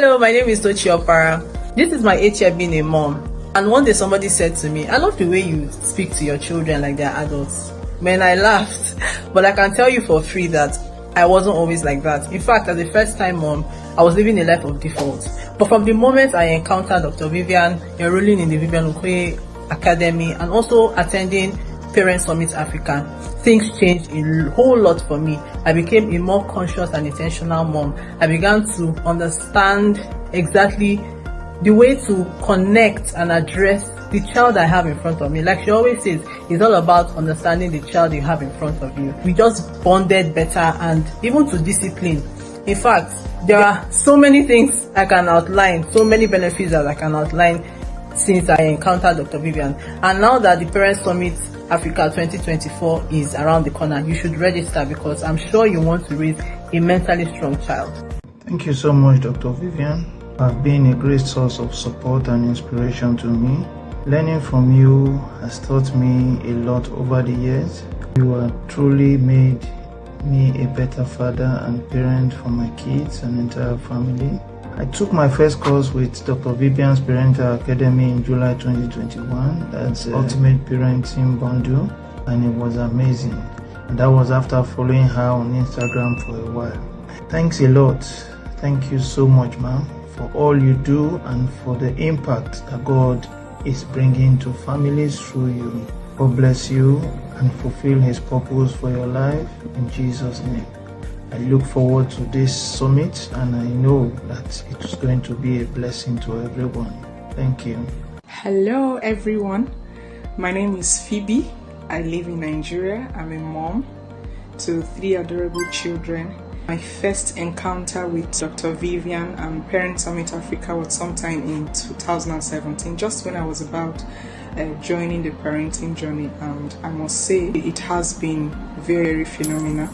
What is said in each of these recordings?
Hello, my name is Tochi Opara. This is my 8th year being a mom. And one day somebody said to me, I love the way you speak to your children like they're adults. Man, I laughed. But I can tell you for free that I wasn't always like that. In fact, as a first-time mom, I was living a life of default. But from the moment I encountered Dr. Vivian, enrolling in the Vivian Okoye Academy, and also attending Parent Summit Africa, things changed a whole lot for me. I became a more conscious and intentional mom. I began to understand exactly the way to connect and address the child I have in front of me. Like she always says, it's all about understanding the child you have in front of you. We just bonded better, and even to discipline. In fact, there are so many things I can outline, so many benefits that I can outline since I encountered Dr. Vivian. And now that the Parent Summit Africa 2024 is around the corner, you should register because I'm sure you want to raise a mentally strong child. Thank you so much, Dr. Vivian. Have been a great source of support and inspiration to me. Learning from you has taught me a lot over the years. You have truly made me a better father and parent for my kids and entire family. I took my first course with Dr. Vivian's Parental Academy in July 2021. That's Ultimate Parenting Bundle, and it was amazing. And that was after following her on Instagram for a while. Thanks a lot. Thank you so much, ma'am, for all you do and for the impact that God is bringing to families through you. God bless you and fulfill His purpose for your life in Jesus' name. I look forward to this summit, and I know that it's going to be a blessing to everyone. Thank you. Hello, everyone. My name is Phebe. I live in Nigeria. I'm a mom to 3 adorable children. My first encounter with Dr. Vivian and Parent Summit Africa was sometime in 2017, just when I was about joining the parenting journey, and I must say it has been very phenomenal.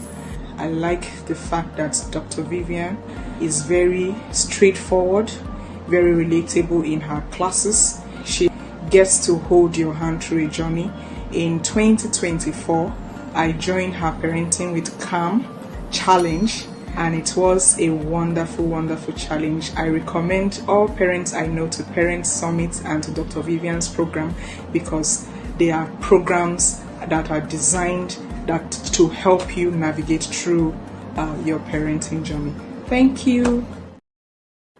I like the fact that Dr. Vivian is very straightforward, very relatable in her classes. She gets to hold your hand through a journey. In 2024, I joined her Parenting with Calm challenge, and it was a wonderful challenge. I recommend all parents I know to Parent Summit and to Dr. Vivian's program because they are programs that are designed to help you navigate through your parenting journey. Thank you.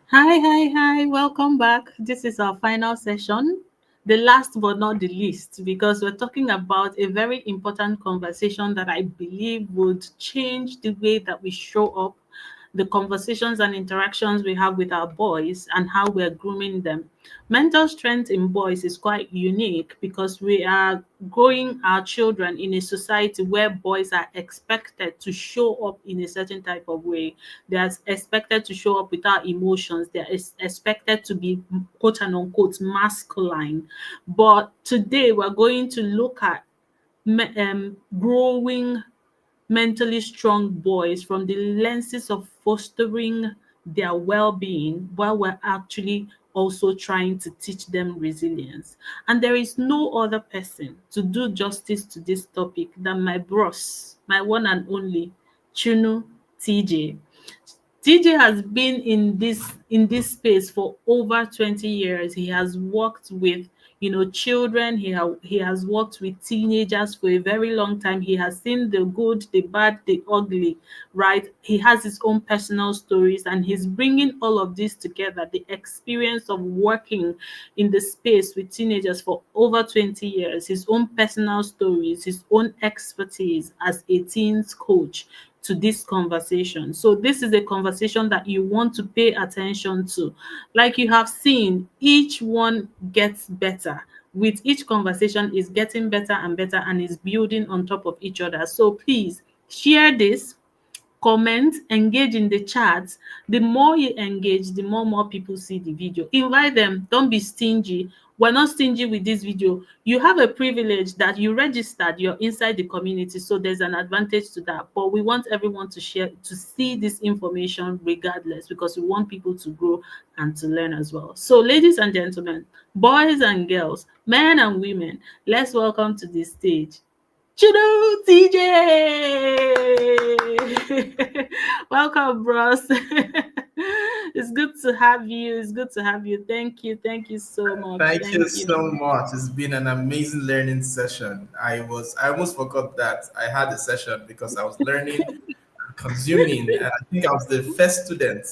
Hi, welcome back. This is our final session, the last but not the least, because we're talking about a very important conversation that I believe would change the way that we show up, the conversations and interactions we have with our boys, and how we're grooming them. Mental strength in boys is quite unique because we are growing our children in a society where boys are expected to show up in a certain type of way. They are expected to show up without emotions. They are expected to be quote and unquote masculine. But today we're going to look at growing mentally strong boys from the lenses of fostering their well-being while we're actually also trying to teach them resilience. And there is no other person to do justice to this topic than my bros, my one and only Chunu Teajay. TJ has been in this space for over 20 years. He has worked with children. He has worked with teenagers for a very long time. He has seen the good, the bad, the ugly, right? He has his own personal stories, and he's bringing all of this together, the experience of working in the space with teenagers for over 20 years, his own personal stories, his own expertise as a teens coach to this conversation. So this is a conversation that you want to pay attention to. Like you have seen, each one gets better. With each conversation is getting better and better and is building on top of each other. So please share this, comment, engage in the chat. The more you engage, the more people see the video. Invite them. Don't be stingy. We're not stingy with this video. You have a privilege that you registered, you're inside the community, so there's an advantage to that. But we want everyone to share, to see this information regardless, because we want people to grow and to learn as well. So ladies and gentlemen, boys and girls, men and women, let's welcome to the stage Chunu Teajay. Welcome, bros. It's good to have you. It's good to have you. Thank you. Thank you so much. Thank you Thank you. so much. It's been an amazing learning session. I almost forgot that I had a session because I was learning, consuming, and I think I was the first student.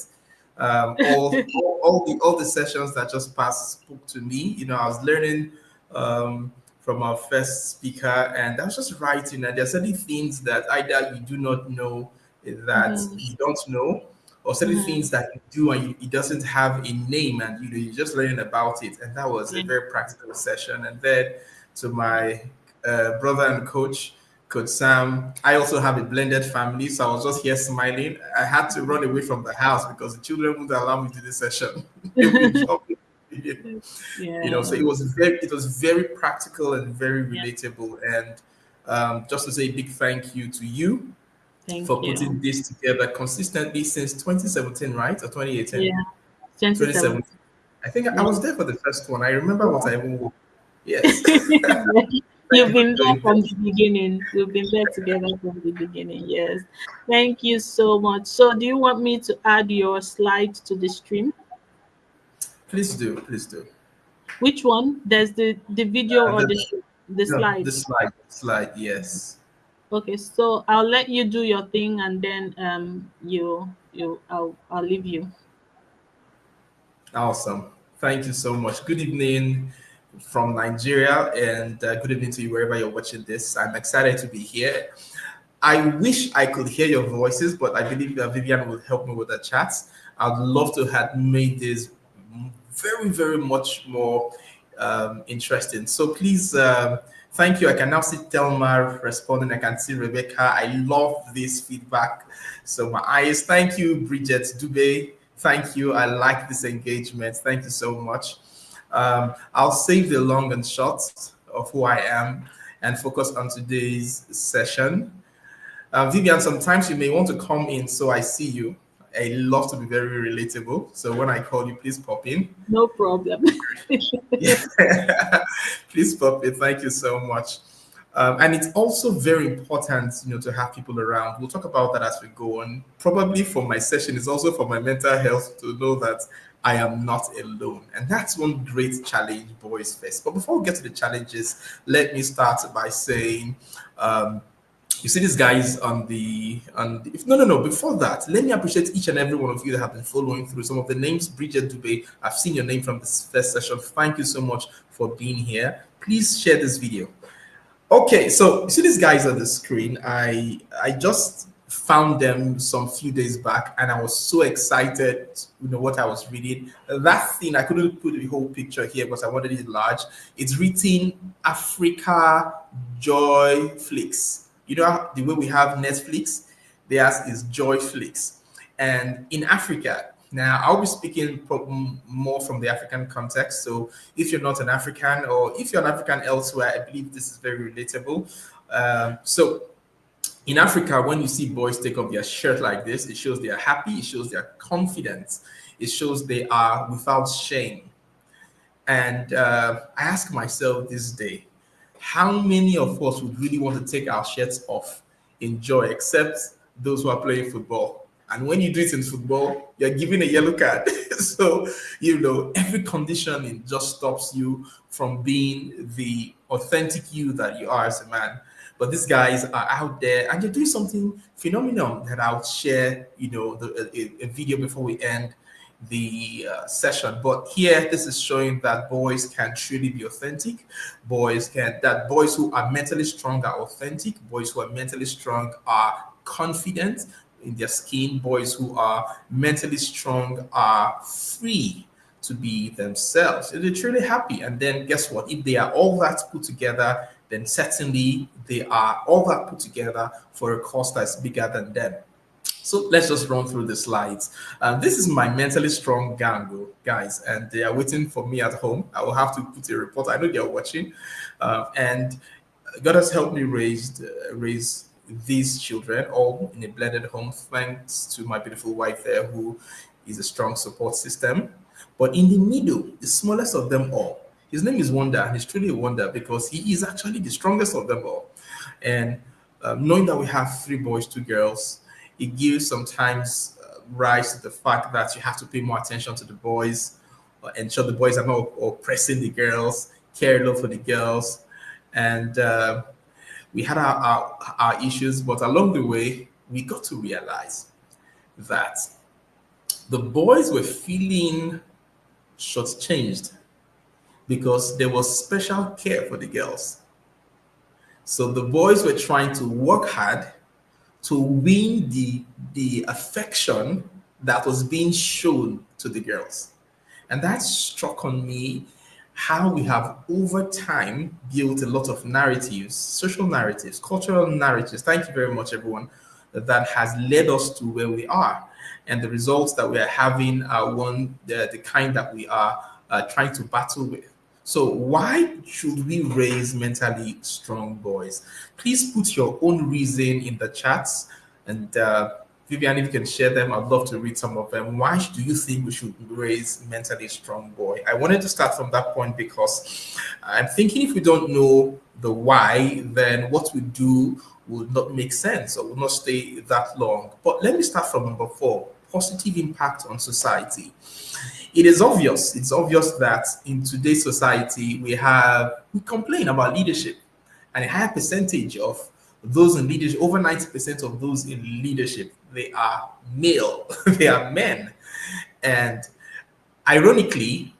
All the sessions that just passed spoke to me. I was learning from our first speaker, and I was just writing. And there's certain things that either you do not know that Mhm, you don't know, or certain mhm. things that you do and it doesn't have a name, and you're just learning about it. And that was a Yeah. very practical session. And then to my brother and Coach Sam, I also have a blended family, so I was just here smiling. I had to run away from the house because the children wouldn't allow me to do this session. They would be jumping. So Yeah. it was very practical and very Yeah. relatable. And just to say a big thank you to you Thank for you. putting this together consistently since 2017, right? Or 2018? Yeah. 27. 2017. I think I Yeah. was there for the first one. I remember what I even wore. Yes. You've Thank you been there very from much. the beginning. We've been there together from the beginning. Yes. Thank you so much. So, do you want me to add your slide to the stream? Please do. Please do. Which one? There's the video or The, the no, slide. the slide. Yes. Okay. So I'll let you do your thing, and then I'll leave you. Awesome. Thank you so much. Good evening from Nigeria, and good evening to you wherever you're watching this. I'm excited to be here. I wish I could hear your voices, but I believe that Vivian will help me with the chats. I'd love to have made this very, very much more interesting. So please, thank you. I can now see Thelma responding. I can see Rebecca. I love this feedback. So my eyes. Thank you, Bridget Dubé. Thank you. I like this engagement. Thank you so much. I'll save the long and short of who I am and focus on today's session. Vivian, sometimes you may want to come in so I see you. I love to be very relatable. So when I call you, please pop in. No problem. Yeah. Please pop in. Thank you so much. And it's also very important, to have people around. We'll talk about that as we go on. Probably for my session, it's also for my mental health to know that I am not alone. And that's one great challenge boys face. But before we get to the challenges, let me start by saying, you see these guys on the if no before that, let me appreciate each and every one of you that have been following through some of the names. Bridget Dubé, I've seen your name from this first session. Thank you so much for being here. Please share this video. Okay, so you see these guys on the screen. I just found them some few days back, and I was so excited. What I was reading. That thing I couldn't put the whole picture here because I wanted it large. It's written Africa Joy Flakes. The way we have Netflix, theirs is Joy Flakes, and in Africa. Now, I'll be speaking more from the African context. So, if you're not an African or if you're an African elsewhere, I believe this is very relatable. So, in Africa, when you see boys take off their shirt like this, it shows they are happy, it shows they are confident, it shows they are without shame. And I ask myself this day, how many of us would really want to take our shirts off in joy, except those who are playing football? And when you do it in football, you're given a yellow card. So, every conditioning just stops you from being the authentic you that you are as a man. But these guys are out there and they're doing something phenomenal that I'll share, a video before we end the session. But here, this is showing that boys can truly be authentic. Boys who are mentally strong are authentic. Boys who are mentally strong are confident in their skin. Boys who are mentally strong are free to be themselves. They're truly happy. And then guess what? If they are all that put together, then certainly they are all that put together for a cause that's bigger than them. So let's just run through the slides. This is my mentally strong gang, guys, and they are waiting for me at home. I will have to put a report. I know they are watching, and God has helped me raise these children all in a blended home, thanks to my beautiful wife there, who is a strong support system. But in the middle, the smallest of them all, his name is Wonder, and he's truly a wonder because he is actually the strongest of them all. And knowing that we have three boys, two girls, it gives sometimes rise to the fact that you have to pay more attention to the boys, ensure the boys are not oppressing the girls, care a lot for the girls. And we had our issues, but along the way, we got to realize that the boys were feeling shortchanged because there was special care for the girls. So the boys were trying to work hard to win the affection that was being shown to the girls. And that struck on me how we have over time built a lot of narratives, social narratives, cultural narratives. Thank you very much, everyone. That has led us to where we are. And the results that we are having are the kind that we are trying to battle with. So why should we raise mentally strong boys? Please put your own reason in the chats. And Vivian, if you can share them, I'd love to read some of them. Why do you think we should raise mentally strong boy? I wanted to start from that point because I'm thinking if we don't know the why, then what we do would not make sense or will not stay that long. But let me start from number 4, positive impact on society. It is obvious. It's obvious that in today's society, we complain about leadership, and a higher percentage of those in leadership, over 90% of those in leadership, they are male, they are men. And ironically,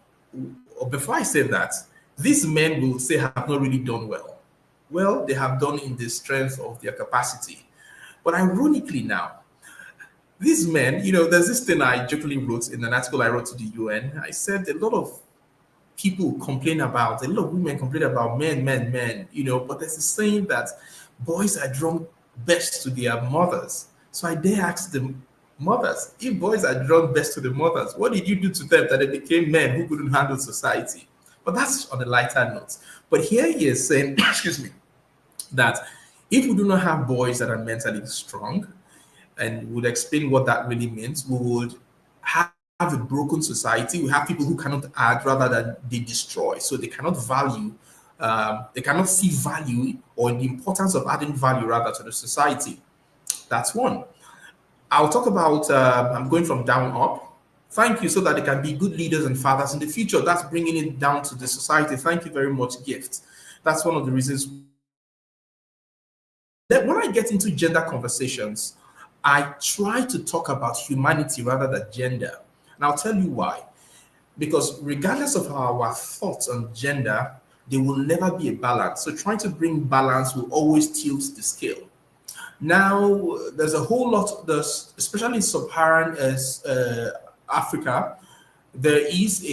before I say that, these men will say have not really done well. Well, they have done in the strength of their capacity. But ironically now, these men, there's this thing I jokingly wrote in an article I wrote to the UN. I said a lot of people complain about, a lot of women complain about men, but there's a saying that boys are drawn best to their mothers. So I dare ask the mothers, if boys are drawn best to the mothers, what did you do to them that they became men who couldn't handle society? But that's on a lighter note. But here he is saying, excuse me, that if we do not have boys that are mentally strong, and would explain what that really means, we would have a broken society. We have people who cannot add rather than they destroy. So they cannot they cannot see value or the importance of adding value rather to the society. That's one. I'll talk about, I'm going from down up. Thank you, so that they can be good leaders and fathers in the future. That's bringing it down to the society. Thank you very much, gift. That's one of the reasons. When I get into gender conversations, I try to talk about humanity rather than gender. And I'll tell you why. Because regardless of our thoughts on gender, there will never be a balance. So trying to bring balance will always tilt the scale. Now, there's a whole lot, especially in sub-Saharan Africa, there is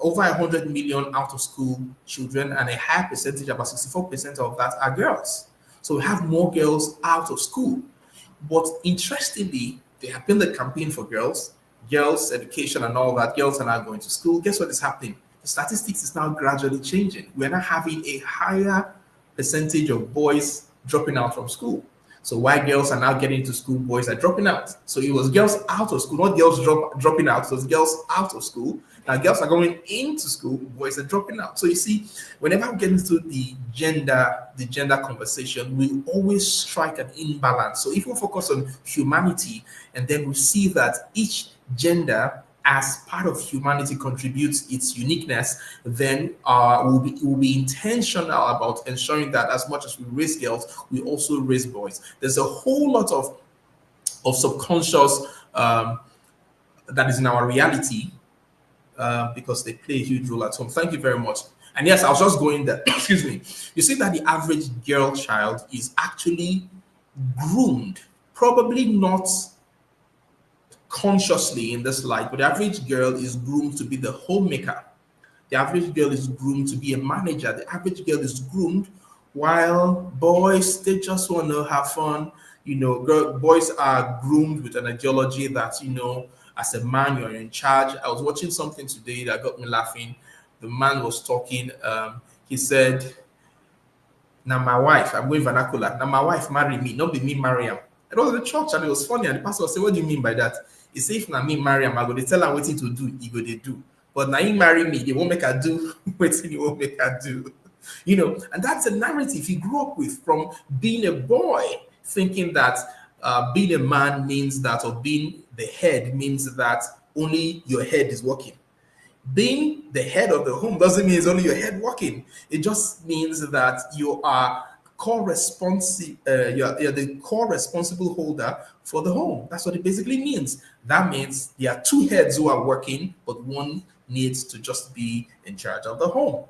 over 100 million out of school children, and a high percentage, about 64% of that are girls. So we have more girls out of school. But interestingly, they have been the campaign for girls education and all that. Girls are now going to school. Guess what is happening? The statistics is now gradually changing. We're now having a higher percentage of boys dropping out from school. So while girls are now getting to school, boys are dropping out. So it was girls out of school, not girls dropping out. So it's girls out of school. Now girls are going into school, boys are dropping out. So you see, whenever we get into the gender conversation, we always strike an imbalance. So if we focus on humanity and then we see that each gender as part of humanity contributes its uniqueness, then we'll be intentional about ensuring that as much as we raise girls, we also raise boys. There's a whole lot of subconscious that is in our reality because they play a huge role at home. Thank you very much. And yes, I was just going there. Excuse me. You see that the average girl child is actually groomed, probably not consciously in this light, but the average girl is groomed to be the homemaker. The average girl is groomed to be a manager. The average girl is groomed, while boys, they just want to have fun. Boys are groomed with an ideology that, as a man, you're in charge. I was watching something today that got me laughing. The man was talking. He said, now my wife, I'm going vernacular. Now my wife marry me, not be me marry him. It was the church and it was funny. And the pastor said, what do you mean by that? He said, if na me marry him, I go to tell her what to do, he go to do. But now he marry me, they won't make her do what he won't make her do. And that's a narrative he grew up with from being a boy, thinking that being a man means that, or being the head means that only your head is working. Being the head of the home doesn't mean it's only your head working. It just means that you are you're the core responsible holder for the home. That's what it basically means. That means there are two heads who are working, but one needs to just be in charge of the home.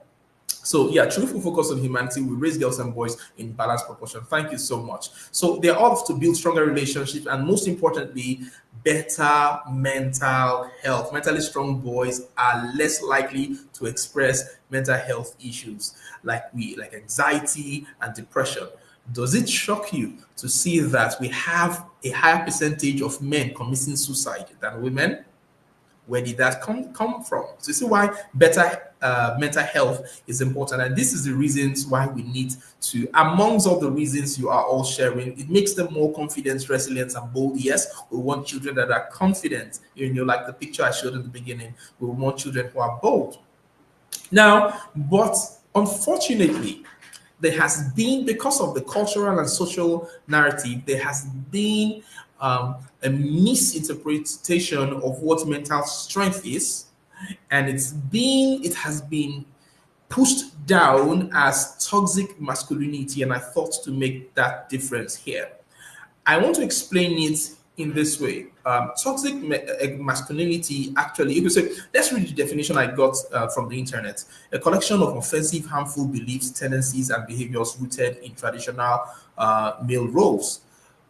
So yeah, truthful focus on humanity. We raise girls and boys in balanced proportion. Thank you so much. So they're off to build stronger relationships and most importantly, better mental health. Mentally strong boys are less likely to express mental health issues like anxiety and depression. Does it shock you to see that we have a higher percentage of men committing suicide than women? Where did that come from? So you see why better mental health is important, and this is the reasons why we need to, amongst all the reasons you are all sharing, it makes them more confident, resilient, and bold. Yes, we want children that are confident. Like the picture I showed in the beginning, we want children who are bold. Now, but unfortunately, there has been, because of the cultural and social narrative, there has been a misinterpretation of what mental strength is, and it has been pushed down as toxic masculinity, and I thought to make that difference here. I want to explain it in this way. Toxic masculinity, actually, you could say, let's read the definition I got from the internet: a collection of offensive, harmful beliefs, tendencies, and behaviors rooted in traditional male roles.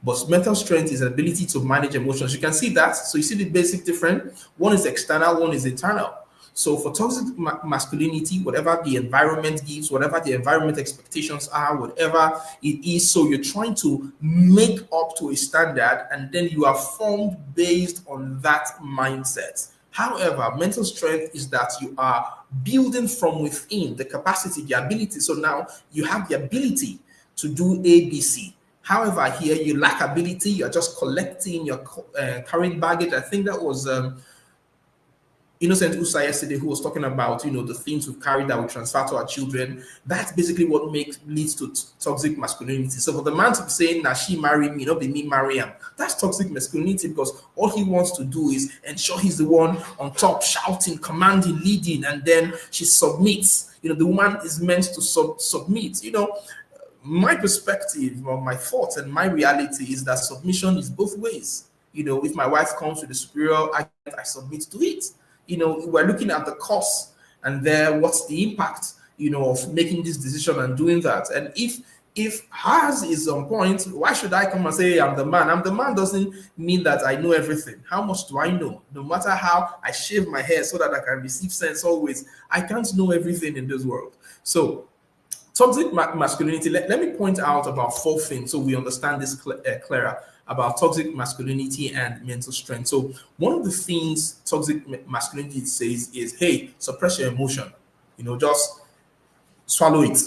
But mental strength is an ability to manage emotions. You can see that. So you see the basic difference. One is external, one is internal. So for toxic masculinity, whatever the environment gives, whatever the environment expectations are, whatever it is, so you're trying to make up to a standard, and then you are formed based on that mindset. However, mental strength is that you are building from within the capacity, the ability. So now you have the ability to do A, B, C. However, here you lack ability. You're just collecting, you're carrying baggage. I think that was Innocent Usa yesterday, who was talking about, the things we've carried that we transfer to our children. That's basically what leads to toxic masculinity. So for the man to be saying, "Now she marry me, not be me marry him," that's toxic masculinity, because all he wants to do is ensure he's the one on top, shouting, commanding, leading, and then she submits. The woman is meant to submit. My perspective or my thoughts and my reality is that submission is both ways. If my wife comes with a superior argument, I submit to it. We're looking at the cost and there, what's the impact, of making this decision and doing that. And if hers is on point, why should I come and say I'm the man? I'm the man doesn't mean that I know everything. How much do I know? No matter how I shave my hair so that I can receive sense always, I can't know everything in this world. So toxic masculinity, let me point out about 4 things so we understand this clearer about toxic masculinity and mental strength. So one of the things toxic masculinity says is, hey, suppress your emotion, just swallow it.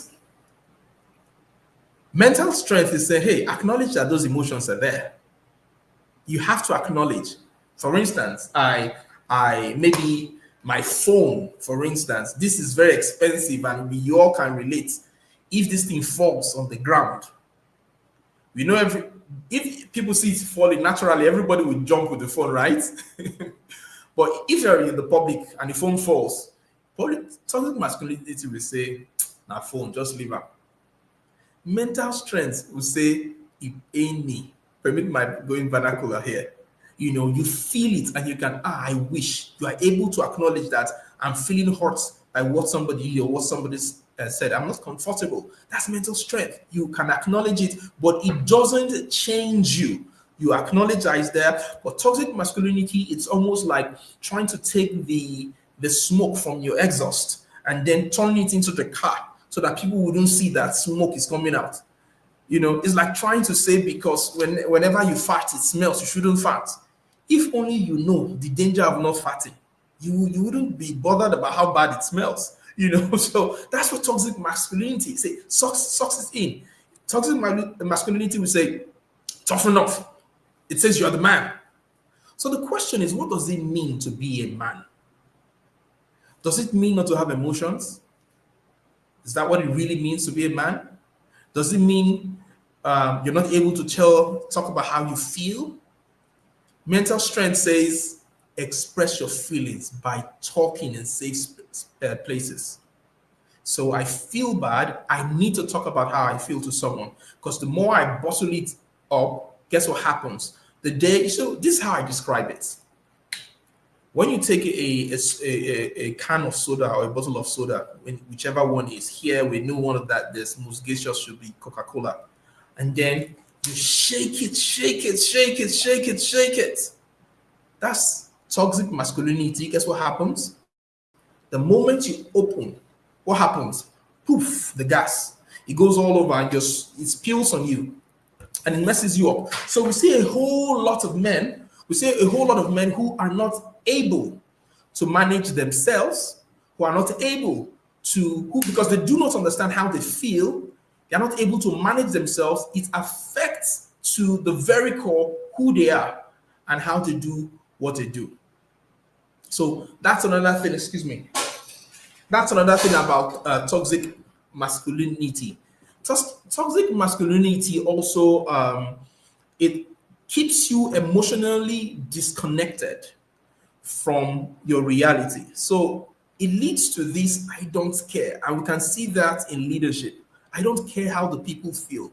Mental strength is saying, hey, acknowledge that those emotions are there. You have to acknowledge. For instance, I maybe my phone, for instance, this is very expensive and we all can relate. If this thing falls on the ground, if people see it falling naturally, everybody will jump with the phone, right? But if you're in the public and the phone falls, toxic masculinity will say, "Nah, phone, just leave her." Mental strength will say, "It ain't me." Permit my going vernacular here. You feel it and you can, I wish. You are able to acknowledge that I'm feeling hurt by what somebody or what somebody's said. I'm not comfortable. That's mental strength. You can acknowledge it, but it doesn't change you. You acknowledge that it's there. But toxic masculinity, it's almost like trying to take the smoke from your exhaust and then turn it into the car so that people wouldn't see that smoke is coming out. It's like trying to say, because whenever you fart, it smells, you shouldn't fart. If only you know the danger of not farting, you wouldn't be bothered about how bad it smells. So that's what toxic masculinity say. Sucks it in. Toxic masculinity will say, toughen up. It says you're the man. So the question is, what does it mean to be a man? Does it mean not to have emotions? Is that what it really means to be a man? Does it mean you're not able to talk about how you feel? Mental strength says express your feelings by talking in safe places. So I feel bad. I need to talk about how I feel to someone, because the more I bottle it up, guess what happens? So this is how I describe it. When you take a can of soda or a bottle of soda, whichever one is here, we know one of that this most gaseous should be Coca-Cola, and then you shake it, shake it, shake it, shake it, shake it. That's toxic masculinity. Guess what happens? The moment you open, what happens? Poof, the gas. It goes all over and just it spills on you and it messes you up. So we see a whole lot of men who are not able to manage themselves, who are not able because they do not understand how they feel, they're not able to manage themselves. It affects to the very core who they are and how they do what they do. So that's another thing, excuse me. That's another thing about toxic masculinity. Toxic masculinity also it keeps you emotionally disconnected from your reality. So it leads to this I don't care. And we can see that in leadership. I don't care how the people feel.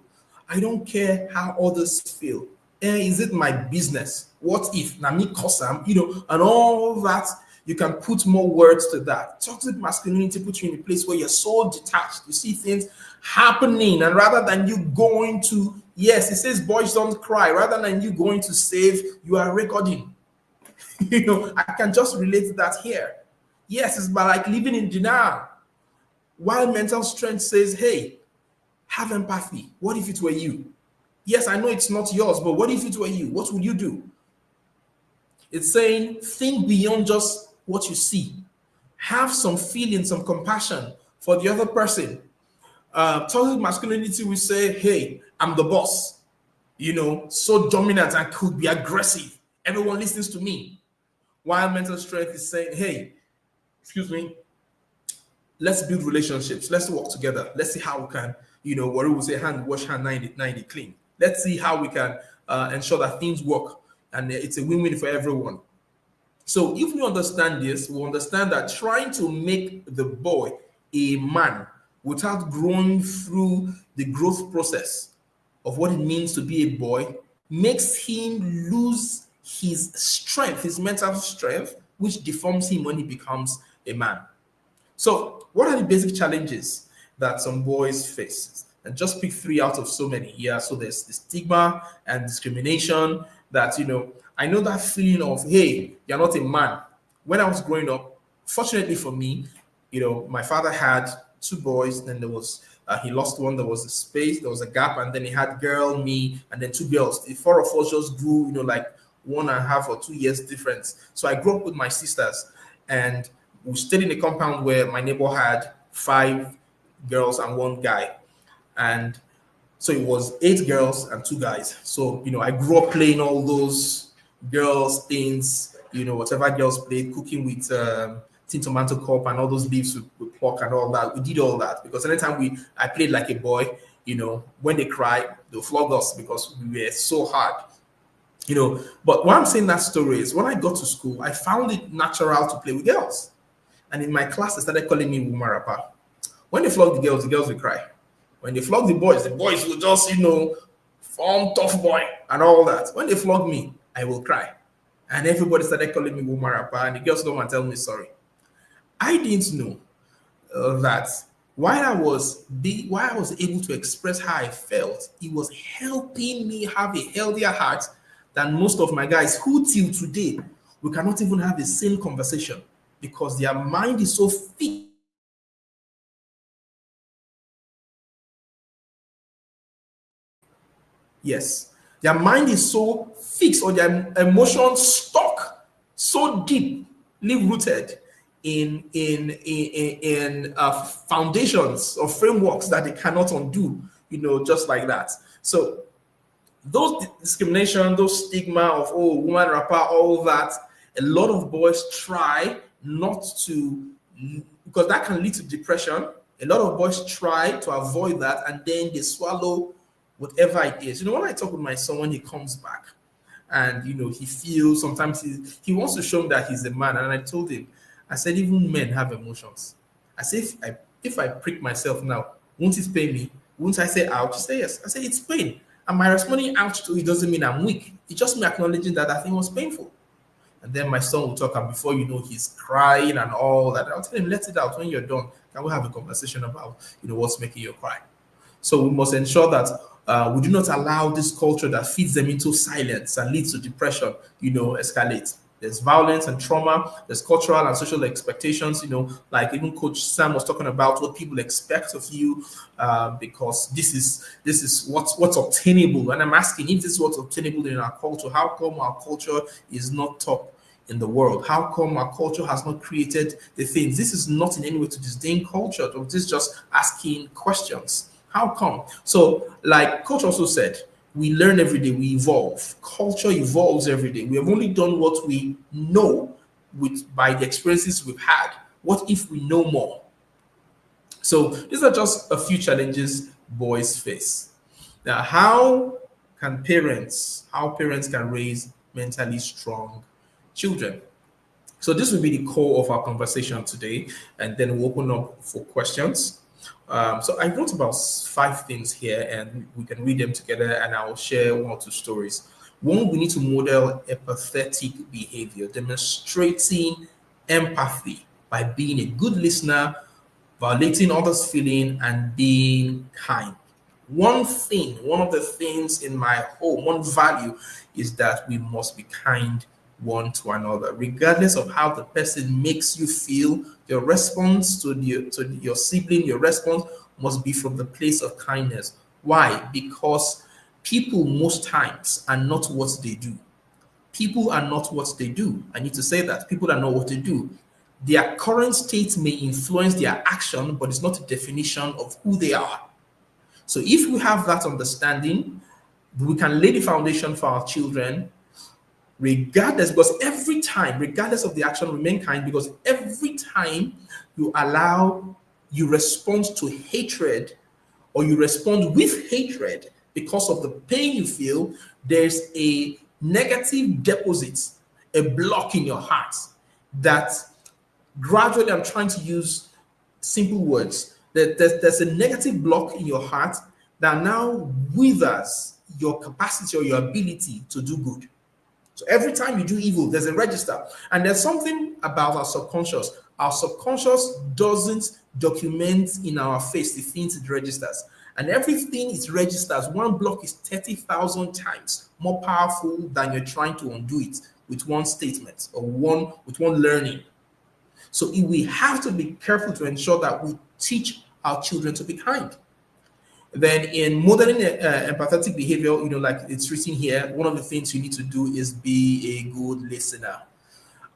I don't care how others feel. Is it my business? What if Nami Kosam, and all that? You can put more words to that. Toxic masculinity puts you in a place where you're so detached. You see things happening, and rather than you going to, yes, it says boys don't cry, rather than you going to save, you are recording. I can just relate to that here. Yes, it's about like living in denial. While mental strength says, hey, have empathy. What if it were you? Yes, I know it's not yours, but what if it were you? What would you do? It's saying, think beyond just what you see. Have some feeling, some compassion for the other person. Toxic masculinity will say, hey, I'm the boss. So dominant and could be aggressive. Everyone listens to me. While mental strength is saying, hey, excuse me, let's build relationships. Let's work together. Let's see how we can, what we say, hand wash, hand 90 clean. Let's see how we can ensure that things work. And it's a win-win for everyone. So if we understand this, we understand that trying to make the boy a man without growing through the growth process of what it means to be a boy makes him lose his strength, his mental strength, which deforms him when he becomes a man. So what are the basic challenges that some boys face? And just pick 3 out of so many. Yeah, so there's the stigma and discrimination that, I know that feeling of, hey, you're not a man. When I was growing up, fortunately for me, my father had 2 boys, then there was, he lost one, there was a space, there was a gap, and then he had girl, me, and then 2 girls. The 4 of us just grew, like 1.5 or 2 years difference. So I grew up with my sisters, and we stayed in a compound where my neighbor had 5 girls and 1 guy. And so it was 8 girls and 2 guys. So, I grew up playing all those girls things, whatever girls played, cooking with tin tomato cup and all those beefs with pork and all that. We did all that because anytime I played like a boy, when they cry, they'll flog us because we were so hard. But why I'm saying that story is when I got to school, I found it natural to play with girls. And in my class, they started calling me Wumarapa. When they flog the girls will cry. When they flog the boys will just, form tough boy and all that. When they flog me, I will cry. And everybody started calling me Wumarapa, and the girls don't want to tell me sorry. I didn't know that while I was able to express how I felt, it was helping me have a healthier heart than most of my guys who till today, we cannot even have the same conversation because their mind is so fixed. Yes, their mind is so fixed or their emotions stuck so deeply rooted in foundations or frameworks that they cannot undo, just like that. So those discrimination, those stigma of woman rapper, all that, a lot of boys try not to, because that can lead to depression. A lot of boys try to avoid that, and then they swallow whatever it is. When I talk with my son when he comes back, and he feels sometimes he wants to show me that he's a man. And I told him, I said, even men have emotions. I said, if I prick myself now, won't it pain me? Won't I say ouch? He said yes. I said it's pain. And my responding ouch to it doesn't mean I'm weak. It's just me acknowledging that thing was painful. And then my son will talk, and before you know, he's crying and all that. I'll tell him, let it out. When you're done, can we have a conversation about what's making you cry? So we must ensure that we do not allow this culture that feeds them into silence and leads to depression, escalate. There's violence and trauma. There's cultural and social expectations, like even Coach Sam was talking about what people expect of you, because this is what's obtainable. And I'm asking, if this is what's obtainable in our culture, how come our culture is not top in the world? How come our culture has not created the things? This is not in any way to disdain culture, or this is just asking questions. How come? So, like Coach also said, we learn every day, we evolve. Culture evolves every day. We have only done what we know by the experiences we've had. What if we know more? So these are just a few challenges boys face. Now, how parents can raise mentally strong children? So this will be the core of our conversation today, and then we'll open up for questions. So I wrote about 5 things here, and we can read them together, and I'll share 1 or 2 stories. 1, we need to model empathetic behavior, demonstrating empathy by being a good listener, validating others' feeling, and being kind. One of the things in my home, one value is that we must be kind one to another, regardless of how the person makes you feel. Your response to your sibling, your response must be from the place of kindness. Why? Because people most times are not what they do. People are not what they do. I need to say that. People are not what they do. Their current state may influence their action, but it's not a definition of who they are. So if we have that understanding, we can lay the foundation for our children regardless, because every time, regardless of the action, remain kind, because every time you respond to hatred, or you respond with hatred because of the pain you feel, there's a negative deposit, a block in your heart that gradually, I'm trying to use simple words, that there's a negative block in your heart that now withers your capacity or your ability to do good. So every time you do evil, there's a register. And there's something about our subconscious. Our subconscious doesn't document in our face the things it registers. And everything it registers, 1 block is 30,000 times more powerful than you're trying to undo it with 1 statement or with one learning. So we have to be careful to ensure that we teach our children to be kind. Then in modeling empathetic behavior, like it's written here, one of the things you need to do is be a good listener.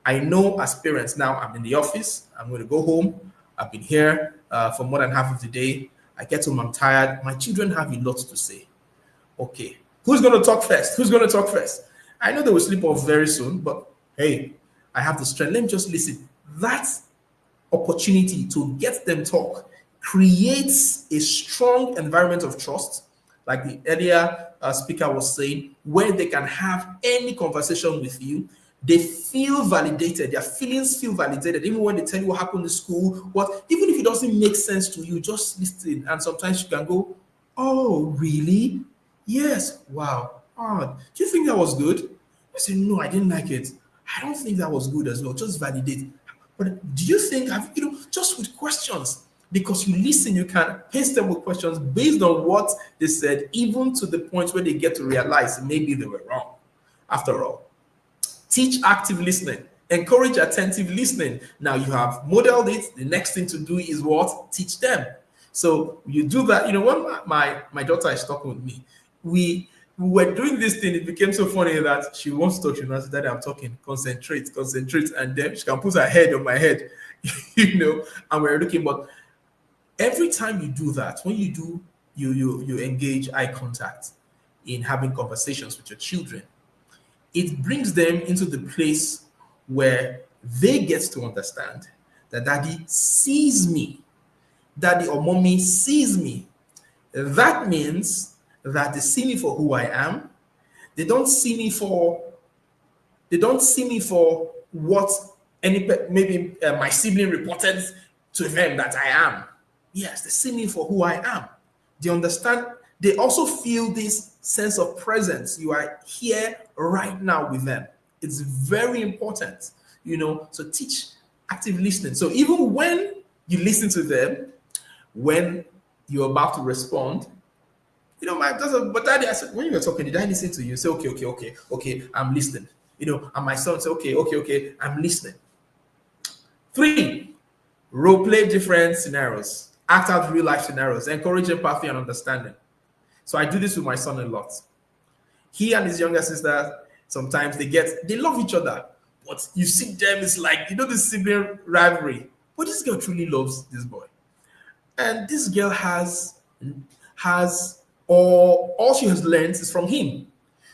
I know as parents now, I'm in the office, I'm going to go home. I've been here for more than half of the day. I get home, I'm tired. My children have a lot to say. Okay, who's going to talk first? I know they will sleep off very soon, but hey, I have the strength. Let me just listen. That opportunity to get them talk creates a strong environment of trust, like the earlier speaker was saying, where they can have any conversation with you. They feel validated. Their feelings feel validated. Even when they tell you what happened in school, even if it doesn't make sense to you, just listen. And sometimes you can go, oh, really? Yes. Wow. Oh, do you think that was good? I say, no, I didn't like it. I don't think that was good as well. Just validate. But do you think, just with questions, because you listen, you can paste them with questions based on what they said, even to the point where they get to realize maybe they were wrong. After all, teach active listening, encourage attentive listening. Now you have modeled it. The next thing to do is what? Teach them. So you do that. When my daughter is talking with me, we were doing this thing. It became so funny that she wants to talk. She knows that I'm talking. Concentrate. And then she can put her head on my head, and we're looking. But every time you do that, when you do, you engage eye contact in having conversations with your children, it brings them into the place where they get to understand that daddy sees me, daddy or mommy sees me. That means that they see me for who I am. They don't see me for They don't see me for what maybe my sibling reported to them that I am. Yes, they see me for who I am. They understand. They also feel this sense of presence. You are here right now with them. It's very important, So teach active listening. So even when you listen to them, when you're about to respond, but daddy, I said, when you were talking, did I listen to you? Say, okay, I'm listening. And my son said, okay, I'm listening. 3, role play different scenarios, act out real life scenarios, encourage empathy and understanding. So I do this with my son a lot. He and his younger sister, sometimes they love each other, but you see them, it's like, the sibling rivalry. But this girl truly loves this boy. And this girl has all she has learned is from him.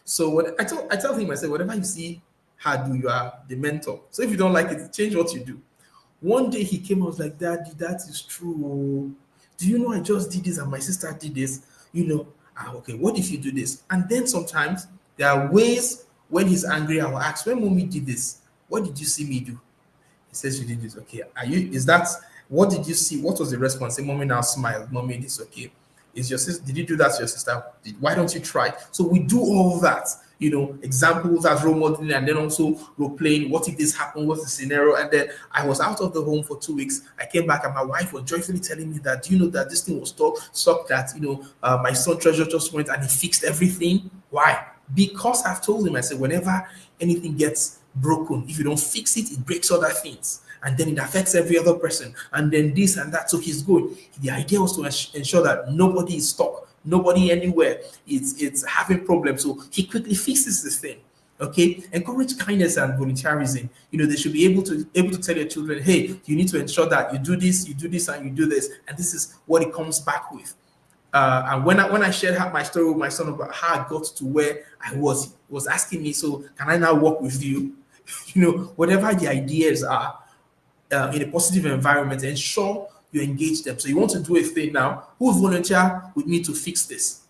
So when I tell him, I say, whatever you see her do, you are the mentor. So if you don't like it, change what you do. One day he came, I was like, Daddy, that is true. Do you know I just did this and my sister did this? Okay, what if you do this? And then sometimes there are ways when he's angry, I will ask, when mommy did this, what did you see me do? He says, you did this. Okay, what did you see? What was the response? Say, mommy now smiled. Mommy, this okay. Is your sister? Did you do that to your sister? Why don't you try? So we do all that, examples as role modeling, and then also role playing. What if this happened? What's the scenario? And then I was out of the home for 2 weeks. I came back, and my wife was joyfully telling me that, do you know that this thing was stopped? That my son Treasure just went and he fixed everything. Why? Because I've told him. I said, whenever anything gets broken, if you don't fix it, it breaks other things. And then it affects every other person, and then this and that. So he's good. The idea was to ensure that nobody is stuck, nobody anywhere it's having problems. So he quickly fixes this thing. Okay, encourage kindness and volunteerism. They should be able to tell your children, hey, you need to ensure that you do this, and you do this, and this is what it comes back with. And when I shared my story with my son about how I got to where I was, he was asking me, so can I now work with you? Whatever the ideas are. In a positive environment, ensure you engage them. So you want to do a thing now, who will volunteer with me to fix this?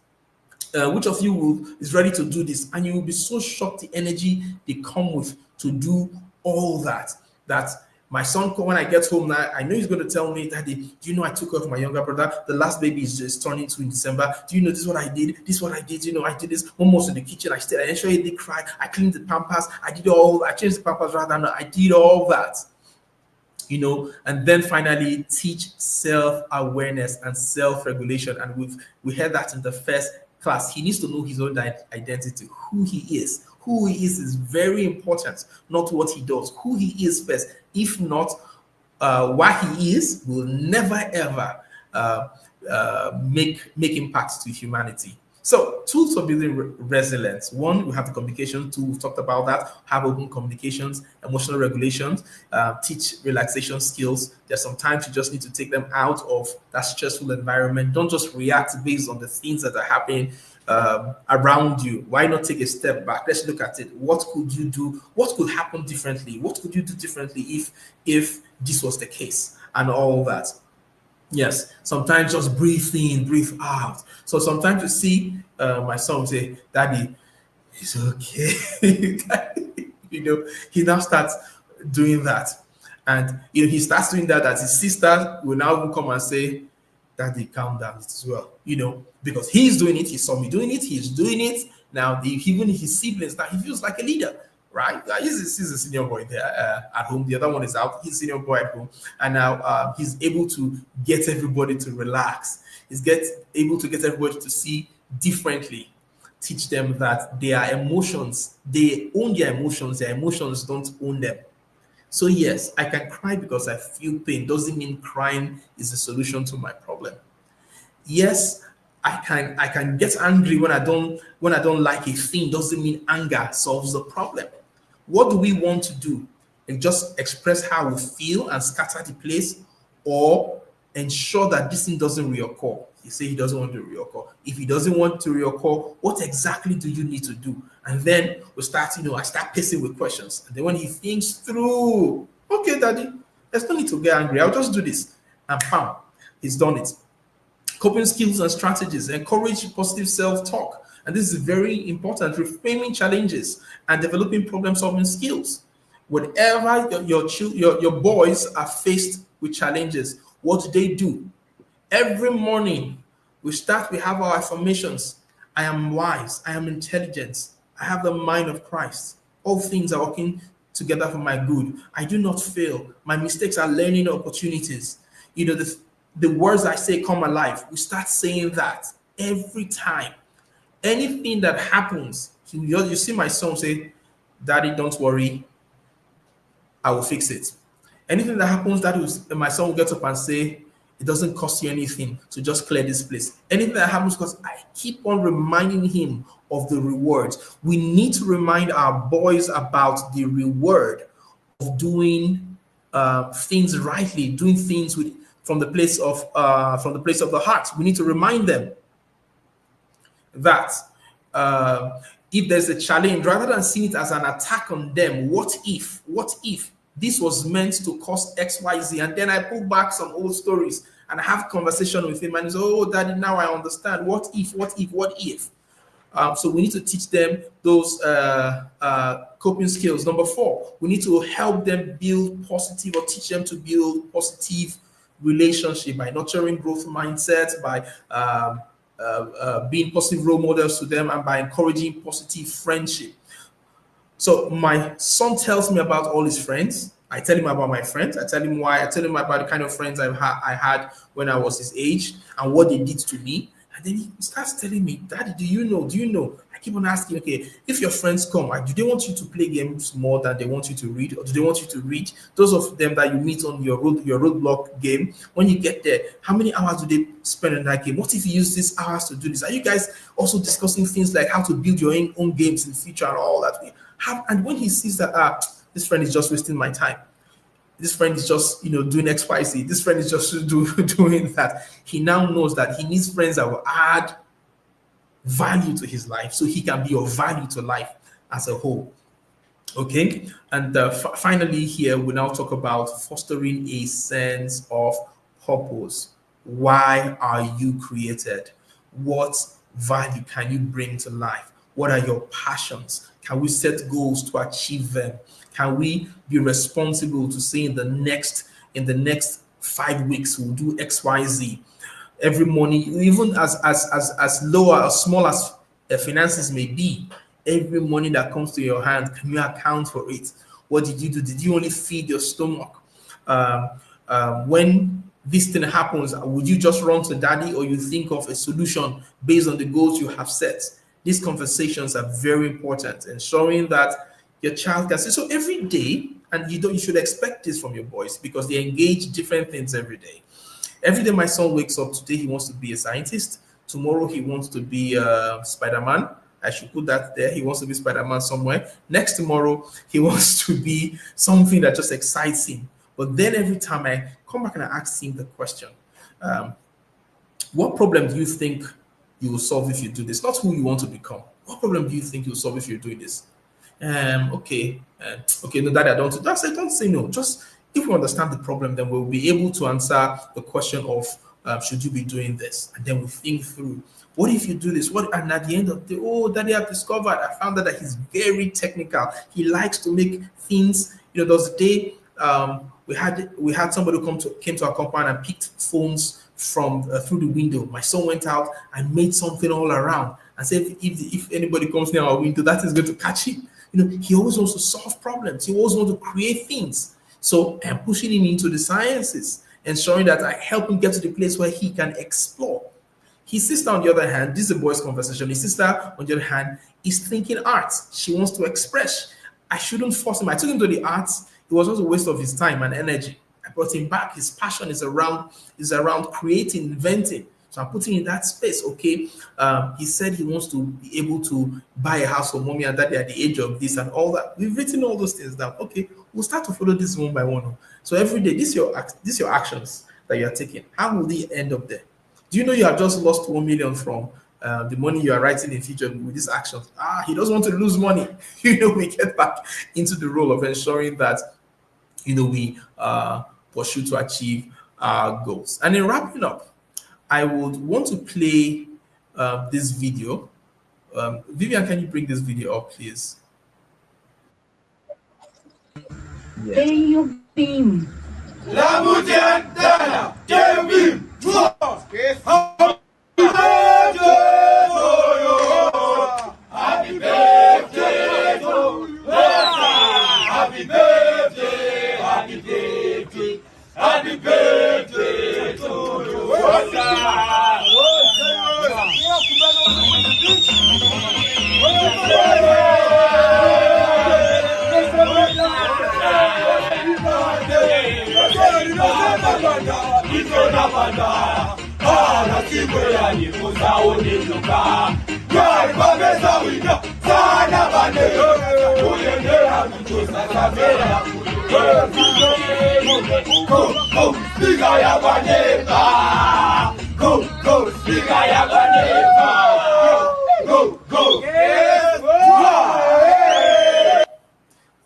Which of you is ready to do this? And you will be so shocked the energy they come with to do all that. That my son, when I get home now, I know he's going to tell me, Daddy, do you know I took off my younger brother? The last baby is just turning 2 in December. Do you know this is what I did? This is what I did. I did this almost in the kitchen. I stayed. I ensured he did cry. I cleaned the pampers. I changed the pampers rather than I did all that. And then finally teach self-awareness and self-regulation. And we heard that in the first class. He needs to know his own identity, who he is. Who he is very important, not what he does. Who he is first. If not, what he is will never ever make impacts to humanity. So tools for building resilience. 1, we have the communication tool. We've talked about that. Have open communications, emotional regulations, teach relaxation skills. There's sometimes you just need to take them out of that stressful environment. Don't just react based on the things that are happening around you. Why not take a step back? Let's look at it. What could you do? What could happen differently? What could you do differently if this was the case? And all that. Yes, sometimes just breathe in, breathe out. So sometimes you see my son say, Daddy, it's okay. He now starts doing that. And he starts doing that his sister will now come and say, Daddy, calm down as well. Because he's doing it, he saw me doing it, he's doing it. Now, even his siblings, now he feels like a leader. Right? He's a senior boy there at home. The other one is out. He's a senior boy at home. And now he's able to get everybody to relax. He's able to get everybody to see differently. Teach them that their emotions, they own their emotions don't own them. So yes, I can cry because I feel pain. Doesn't mean crying is a solution to my problem. Yes, I can get angry when I don't like a thing. Doesn't mean anger solves the problem. What do we want to do? And just express how we feel and scatter the place, or ensure that this thing doesn't reoccur? He say he doesn't want to reoccur. If he doesn't want to reoccur, what exactly do you need to do? And then we start, I start pacing with questions. And then when he thinks through, okay, Daddy, there's no need to get angry. I'll just do this. And bam, he's done it. Coping skills and strategies, encourage positive self-talk. And this is very important, reframing challenges and developing problem-solving skills. Whenever your boys are faced with challenges, what do they do? Every morning, we have our affirmations. I am wise, I am intelligent, I have the mind of Christ. All things are working together for my good. I do not fail. My mistakes are learning opportunities. The words I say come alive. We start saying that every time. Anything that happens, you see my son say, Daddy, don't worry, I will fix it. Anything that happens, my son will get up and say, it doesn't cost you anything to just clear this place. Anything that happens, because I keep on reminding him of the rewards. We need to remind our boys about the reward of doing things rightly, doing things from the place of the heart. We need to remind them that if there's a challenge, rather than seeing it as an attack on them, what if this was meant to cause XYZ? And then I pull back some old stories and I have conversation with him and he's, oh, Daddy, now I understand. What if? So we need to teach them those coping skills. Number 4, we need to help them build positive, or teach them to build positive relationship by nurturing growth mindset, by being positive role models to them, and by encouraging positive friendship. So my son tells me about all his friends. I tell him about my friends. I tell him why. I tell him about the kind of friends I had when I was his age and what they did to me. And then he starts telling me, Daddy, do you know? I keep on asking, okay, if your friends come, do they want you to play games more than they want you to read? Or do they want you to read? Those of them that you meet on your roadblock game, when you get there, how many hours do they spend on that game? What if you use these hours to do this? Are you guys also discussing things like how to build your own games in the future and all that? And when he sees that, this friend is just wasting my time, this friend is just doing XYZ, this friend is just doing that, he now knows that he needs friends that will add value to his life so he can be of value to life as a whole. Okay, and finally here we now talk about fostering a sense of purpose. Why are you created? What value can you bring to life? What are your passions? Can we set goals to achieve them? Can we be responsible to say in the next 5 weeks we'll do XYZ? Every morning, even as low or small as the finances may be, every money that comes to your hand, can you account for it? What did you do? Did you only feed your stomach? When this thing happens, would you just run to Daddy, or you think of a solution based on the goals you have set? These conversations are very important, ensuring that your child can see. So every day, and you should expect this from your boys because they engage different things every day. Every day my son wakes up, today he wants to be a scientist. Tomorrow he wants to be Spider-Man. I should put that there. He wants to be Spider-Man somewhere. Next tomorrow, he wants to be something that just excites him. But then every time I come back and I ask him the question, what problem do you think you will solve if you do this? Not who you want to become. What problem do you think you'll solve if you're doing this? Okay, no, Daddy, I don't. Don't say no. Just if we understand the problem, then we'll be able to answer the question of should you be doing this? And then we think through, what if you do this? And at the end of the day, oh, Daddy, I've discovered, I found out that he's very technical. He likes to make things. There was a day we had somebody who came to our compound and picked phones from through the window. My son went out and made something all around and said, if anybody comes near our window, that is going to catch him. He always wants to solve problems. He always wants to create things. So I'm pushing him into the sciences, ensuring that I help him get to the place where he can explore. His sister, on the other hand, this is a boy's conversation. His sister, on the other hand, is thinking arts. She wants to express. I shouldn't force him. I took him to the arts. It was also a waste of his time and energy. I brought him back. His passion is around creating, inventing. So I'm putting in that space. Okay. He said he wants to be able to buy a house for mommy and daddy at the age of this and all that. We've written all those things down. Okay. We'll start to follow this one by one. So every day, this is your actions that you're taking. How will they end up there? Do you know you have just lost 1 million from the money you are writing in future with these actions? He doesn't want to lose money. We get back into the role of ensuring that we pursue to achieve our goals. And in wrapping up, I would want to play this video. Vivian, can you bring this video up, please? Yes.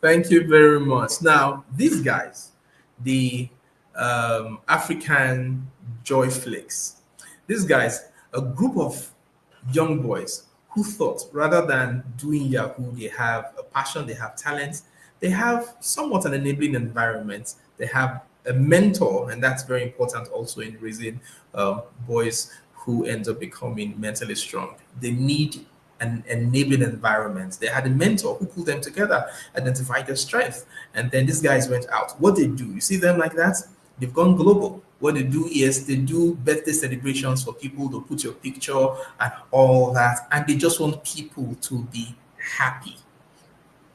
Thank you very much. Now, these guys, the African Joy Flakes, these guys, a group of young boys who thought rather than doing Yahoo, they have a passion, they have talent, they have somewhat an enabling environment, they have a mentor, and that's very important also in raising boys who end up becoming mentally strong. They need an enabling environment. They had a mentor who pulled them together, identified their strength, and then these guys went out. What they do, you see them like that? They've gone global. What they do is they do birthday celebrations for people to put your picture and all that, and they just want people to be happy.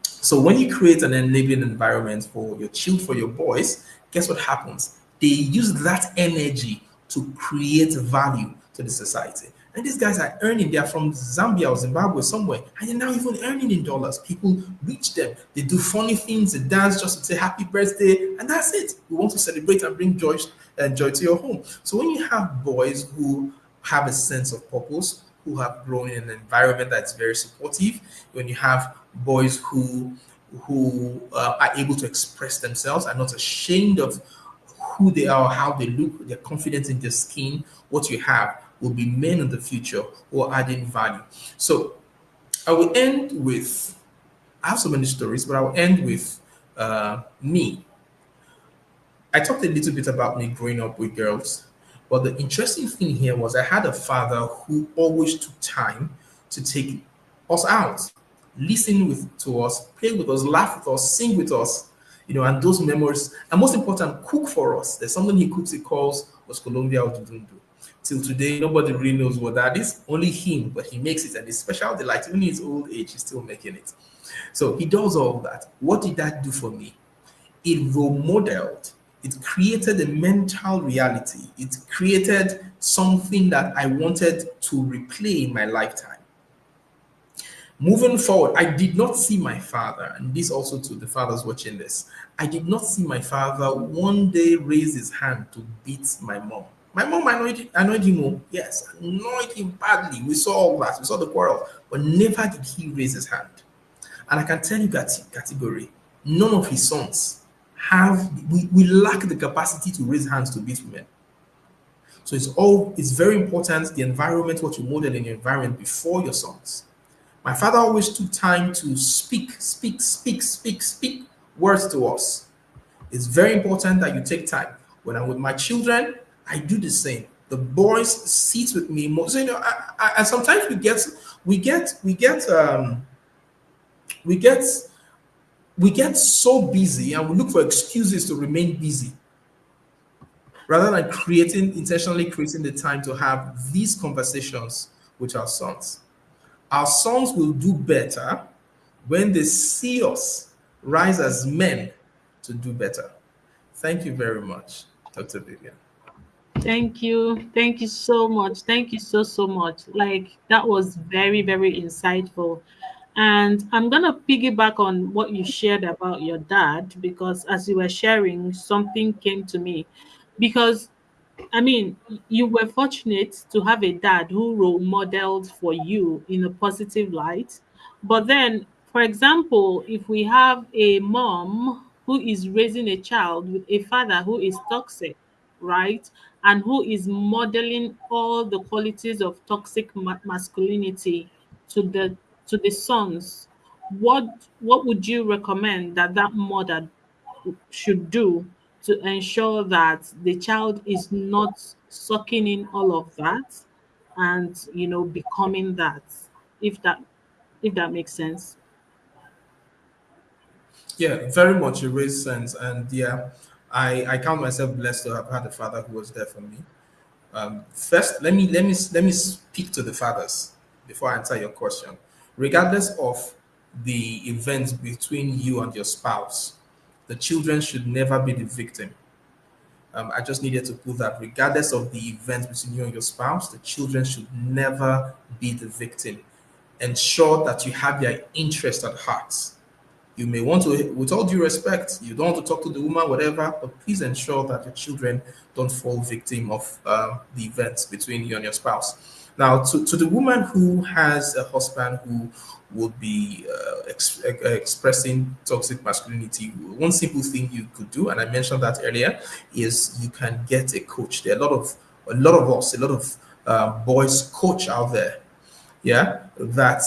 So when you create an enabling environment for your child, for your boys, guess what happens? They use that energy to create value to the society. And these guys are earning. They are from Zambia or Zimbabwe somewhere, and they're now even earning in dollars. People reach them. They do funny things. They dance just to say happy birthday, and that's it. We want to celebrate and bring joy to your home. So when you have boys who have a sense of purpose, who have grown in an environment that's very supportive, when you have boys who are able to express themselves, are not ashamed of who they are, how they look, their confidence in their skin, what you have will be men in the future who are adding value. So I will end with, I have so many stories, but I will end with me. I talked a little bit about me growing up with girls, but the interesting thing here was I had a father who always took time to take us out, listen to us, play with us, laugh with us, sing with us, and those memories, and most important, cook for us. There's something he cooks, he calls was Colombia Odudundu. Till today, nobody really knows what that is, only him, but he makes it, and it's special delight. Even in his old age, he's still making it. So he does all that. What did that do for me? It role modeled, it created a mental reality, it created something that I wanted to replay in my lifetime. Moving forward, I did not see my father, and this also to the fathers watching this. I did not see my father one day raise his hand to beat my mom. My mom annoyed him, oh, yes, annoyed him badly. We saw all that, we saw the quarrel, but never did he raise his hand. And I can tell you that category, none of his sons we lack the capacity to raise hands to beat women. So it's very important the environment, what you model in your environment before your sons. My father always took time to speak words to us. It's very important that you take time. When I'm with my children, I do the same. The boys sit with me more. So and sometimes we get so busy and we look for excuses to remain busy rather than intentionally creating the time to have these conversations with our sons. Our sons will do better when they see us rise as men to do better. Thank you very much, Dr. Vivian. Thank you. Thank you so much. Thank you so much. Like, that was very, very insightful. And I'm going to piggyback on what you shared about your dad, because as you were sharing, something came to me. Because I mean, you were fortunate to have a dad who role modeled for you in a positive light. But then, for example, if we have a mom who is raising a child with a father who is toxic, right? And who is modeling all the qualities of toxic masculinity to the sons, what what would you recommend that that mother should do to ensure that the child is not sucking in all of that and becoming that, if that if that makes sense? Yeah, very much. It raised sense, and yeah, I count myself blessed to have had a father who was there for me. First, let me speak to the fathers before I answer your question. Regardless of the events between you and your spouse, the children should never be the victim. I just needed to put that regardless of the events between you and your spouse, the children should never be the victim. Ensure that you have their interest at heart. You may want to, with all due respect, you don't want to talk to the woman, whatever, but please ensure that your children don't fall victim of the events between you and your spouse. Now, to the woman who has a husband who would be expressing toxic masculinity, one simple thing you could do, and I mentioned that earlier, is you can get a coach. There are a lot of boys coach out there, yeah, that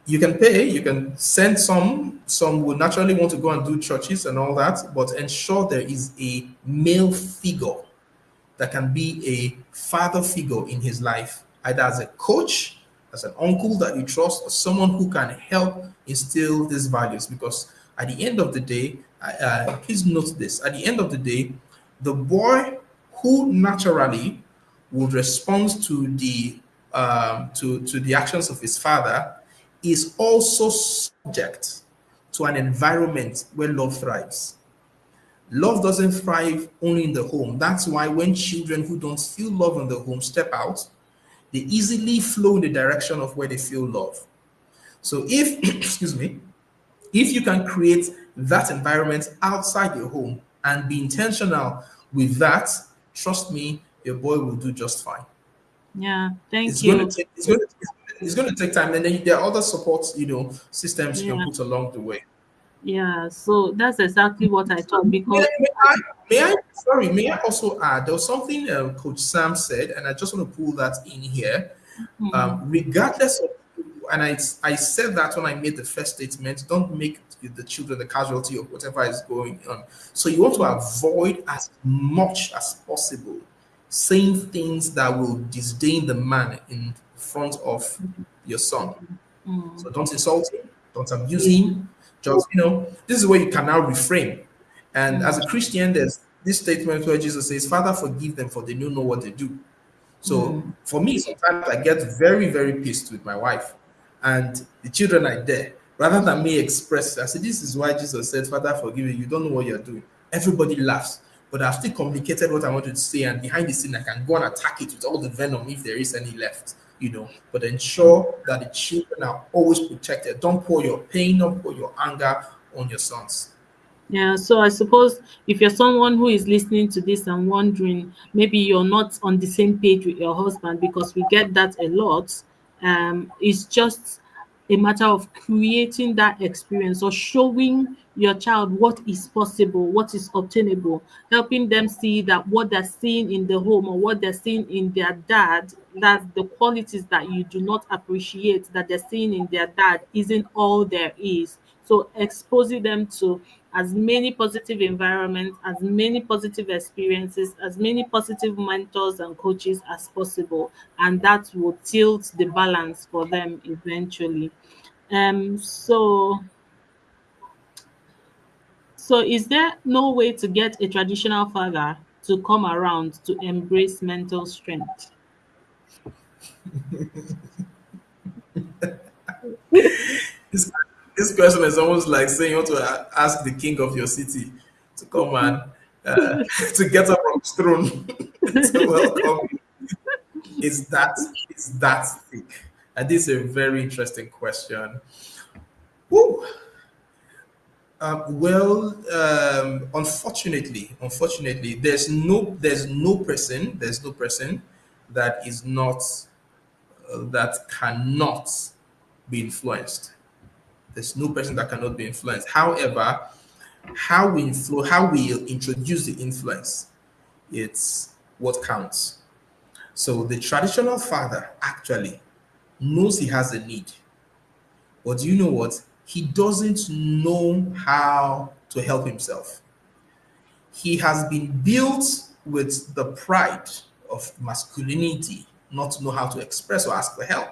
you can pay, you can send some will naturally want to go and do churches and all that, but ensure there is a male figure that can be a father figure in his life, either as a coach, as an uncle that you trust, or someone who can help instill these values. Because at the end of the day, please note this: at the end of the day, the boy who naturally would respond to the actions of his father is also subject to an environment where love thrives. Love doesn't thrive only in the home. That's why when children who don't feel love in the home step out, they easily flow in the direction of where they feel love. So if, excuse me, if you can create that environment outside your home and be intentional with that, trust me, your boy will do just fine. Yeah, thank It's going to you. take it's going to take time, and then there are other support systems you can Yeah, put along the way. yeah, so that's exactly what I thought May, because may I, may I also add, there was something Coach Sam said, and I just want to pull that in here. mm, Regardless of, and I said that when I made the first statement, don't make the children the casualty of whatever is going on. So you want to avoid as much as possible saying things that will disdain the man in front of your son. mm, So don't insult him, don't abuse yeah, him. Just, this is where you can now reframe. And as mm, a Christian, there's this statement where Jesus says, Father, forgive them for they don't know what they do. So mm, for me, sometimes I get very, very pissed with my wife and the children are there. Rather than me express, I say, this is why Jesus said, Father, forgive you. You don't know what you're doing. Everybody laughs. But I've still communicated what I wanted to say, and behind the scene, I can go and attack it with all the venom if there is any left. But ensure that the children are always protected. Don't pour your pain, don't pour your anger on your sons. yeah. So I suppose if you're someone who is listening to this and wondering, maybe you're not on the same page with your husband, because we get that a lot. It's just a matter of creating that experience or showing your child what is possible, what is obtainable, helping them see that what they're seeing in the home or what they're seeing in their dad, that the qualities that you do not appreciate that they're seeing in their dad isn't all there is. So exposing them to as many positive environments, as many positive experiences, as many positive mentors and coaches as possible, and that will tilt the balance for them eventually. So is there no way to get a traditional father to come around to embrace mental strength? This, this question is almost like saying you want to ask the king of your city to come and to get up from his throne to welcome you. It's that thick. And this is a very interesting question. Woo. Unfortunately, there's no person that is not that cannot be influenced. There's no person that cannot be influenced. However, how we introduce the influence it's what counts. So the traditional father actually knows he has a need, but do you know what? He doesn't know how to help himself. He has been built with the pride of masculinity, not to know how to express or ask for help.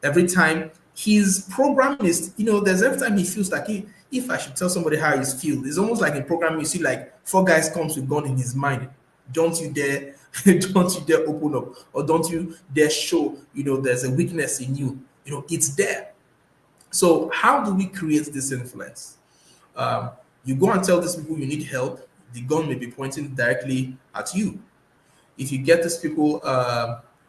Every time his program is, there's every time he feels like if I should tell somebody how he's feel, it's almost like in program you see like four guys comes with gun in his mind. Don't you dare, don't you dare open up, or don't you dare show, there's a weakness in you. It's there. So how do we create this influence? Um, you go and tell these people you need help, the gun may be pointing directly at you. If you get these people,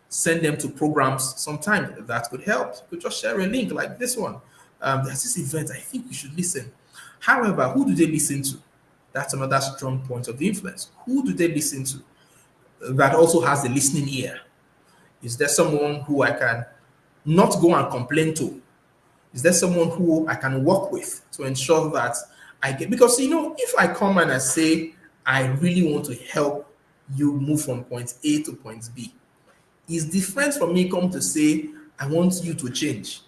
send them to programs sometime that could help. You could just share a link like this one. There's this event, I think you should listen. However, who do they listen to? That's another strong point of the influence. Who do they listen to that also has a listening ear? Is there someone who I can not go and complain to? Is there someone who I can work with to ensure that I get, because if I come and I say I really want to help you move from point A to point B, is different from me come to say I want you to change.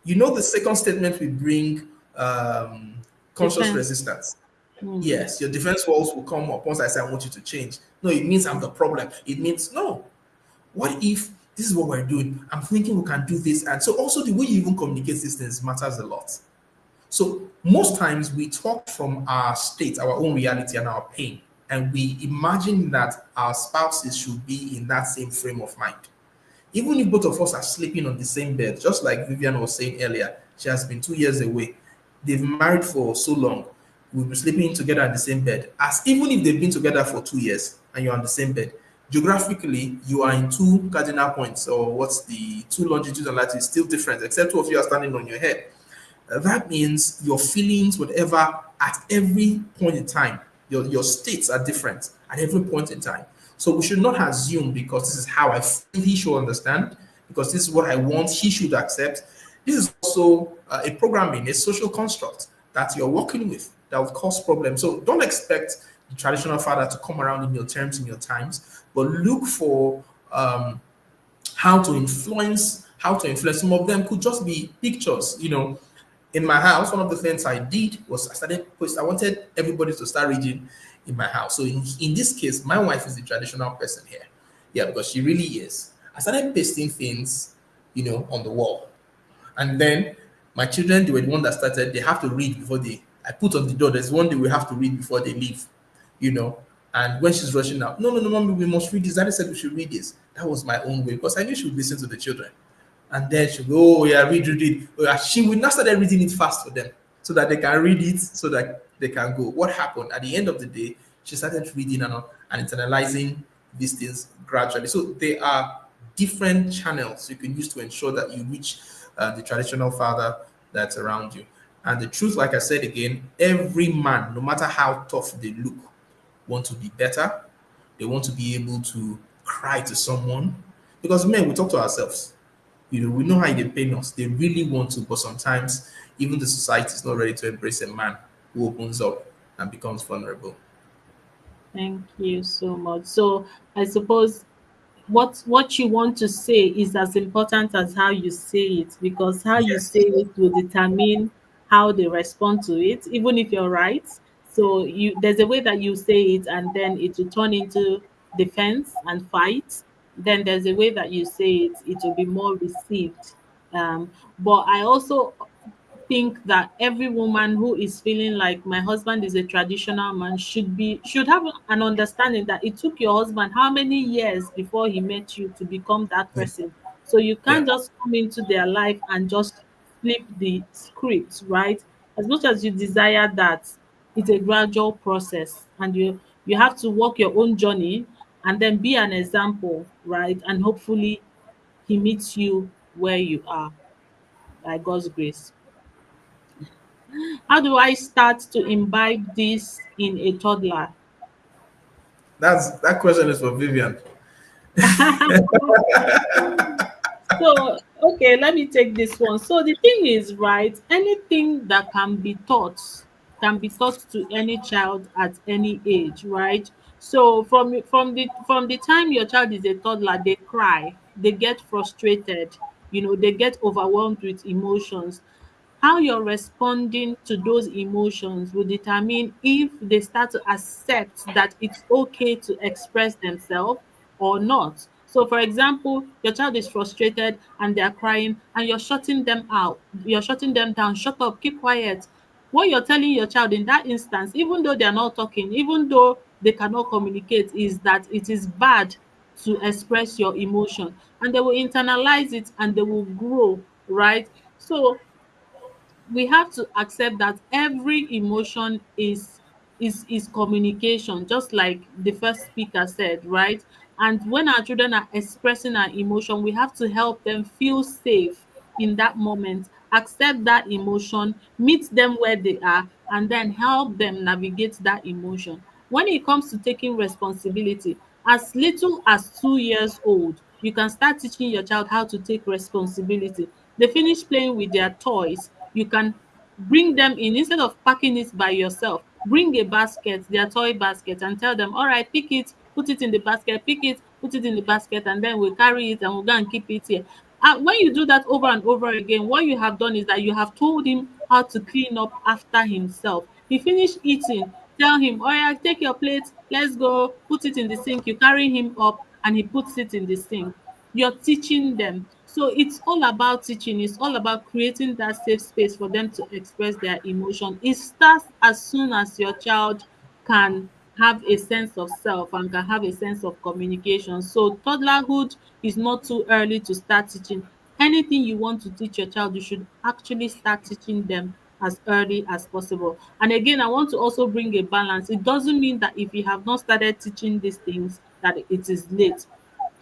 The second statement we bring, conscious Defense. resistance. Mm. Yes, your defense walls will come up once I say I want you to change. No, it means I'm the problem. It means no. What if this is what we're doing? I'm thinking we can do this. And so also the way you even communicate these things matters a lot. So most times we talk from our state, our own reality and our pain, and we imagine that our spouses should be in that same frame of mind. Even if both of us are sleeping on the same bed, just like Vivian was saying earlier, she has been 2 years away. They've married for so long. We've been sleeping together in the same bed. As even if they've been together for 2 years and you're on the same bed, geographically you are in two cardinal points, or what's the two longitudes and latitudes still different, except two of you are standing on your head. That means your feelings, whatever, at every point in time, your states are different at every point in time. So we should not assume because this is how I feel he should understand, because this is what I want he should accept. This is also a programming, a social construct that you're working with that will cause problems. So don't expect the traditional father to come around in your terms, in your times, but look for how to influence. Some of them could just be pictures. In my house, one of the things I did was I wanted everybody to start reading in my house. So in this case, my wife is the traditional person here. Yeah, because she really is. I started pasting things, on the wall. And then my children, they were the one that started, they have to read before I put on the door, there's one they will have to read before they leave, you know. And when she's rushing out, no, no, no, mommy, we must read this. Daddy said we should read this. That was my own way because I knew she would listen to the children. And then she'll go, oh, yeah, read, read, read. Oh, yeah. She would not start reading it fast for them so that they can read it so that they can go. What happened at the end of the day, she started reading and internalizing these things gradually. So there are different channels you can use to ensure that you reach the traditional father that's around you. And the truth, like I said again, every man, no matter how tough they look, want to be better. They want to be able to cry to someone. Because men, we talk to ourselves. We know how they pain us. They really want to, but sometimes even the society is not ready to embrace a man who opens up and becomes vulnerable. Thank you so much. So I suppose what you want to say is as important as how you say it, because how you say Yes. it will determine how they respond to it, even if you're right. So there's a way that you say it and then it will turn into defense and fight. Then there's a way that you say it will be more received. But I also think that every woman who is feeling like my husband is a traditional man should have an understanding that it took your husband how many years before he met you to become that Yeah. person. So you Yeah. can't just come into their life and just flip the script, right? As much as you desire that, it's a gradual process, and you have to walk your own journey and then be an example, right? And hopefully he meets you where you are by God's grace. How do I start to imbibe this in a toddler? That question is for Vivian. So, okay, let me take this one. So, the thing is, right, anything that can be taught to any child at any age, right? So from the time your child is a toddler, they cry, they get frustrated, they get overwhelmed with emotions. How you're responding to those emotions will determine if they start to accept that it's okay to express themselves or not. So for example, your child is frustrated and they're crying and you're shutting them out, you're shutting them down, shut up, keep quiet. What you're telling your child in that instance, even though they're not talking, even though they cannot communicate, is that it is bad to express your emotion, and they will internalize it and they will grow, right? So we have to accept that every emotion is communication, just like the first speaker said, right? And when our children are expressing our emotion, we have to help them feel safe in that moment, accept that emotion, meet them where they are, and then help them navigate that emotion. When it comes to taking responsibility, as little as 2 years old, you can start teaching your child how to take responsibility. They finish playing with their toys, you can bring them in. Instead of packing it by yourself, bring a basket, their toy basket, and tell them, all right, pick it, put it in the basket, pick it, put it in the basket, and then we'll carry it and we'll go and keep it here. When you do that over and over again, what you have done is that you have told him how to clean up after himself. He finished eating, tell him, all right, take your plate, let's go, put it in the sink. You carry him up and he puts it in the sink. You're teaching them. So it's all about teaching. It's all about creating that safe space for them to express their emotion. It starts as soon as your child can have a sense of self and can have a sense of communication. So toddlerhood is not too early to start teaching. Anything you want to teach your child, you should actually start teaching them as early as possible. And again, I want to also bring a balance. It doesn't mean that if you have not started teaching these things that it is late.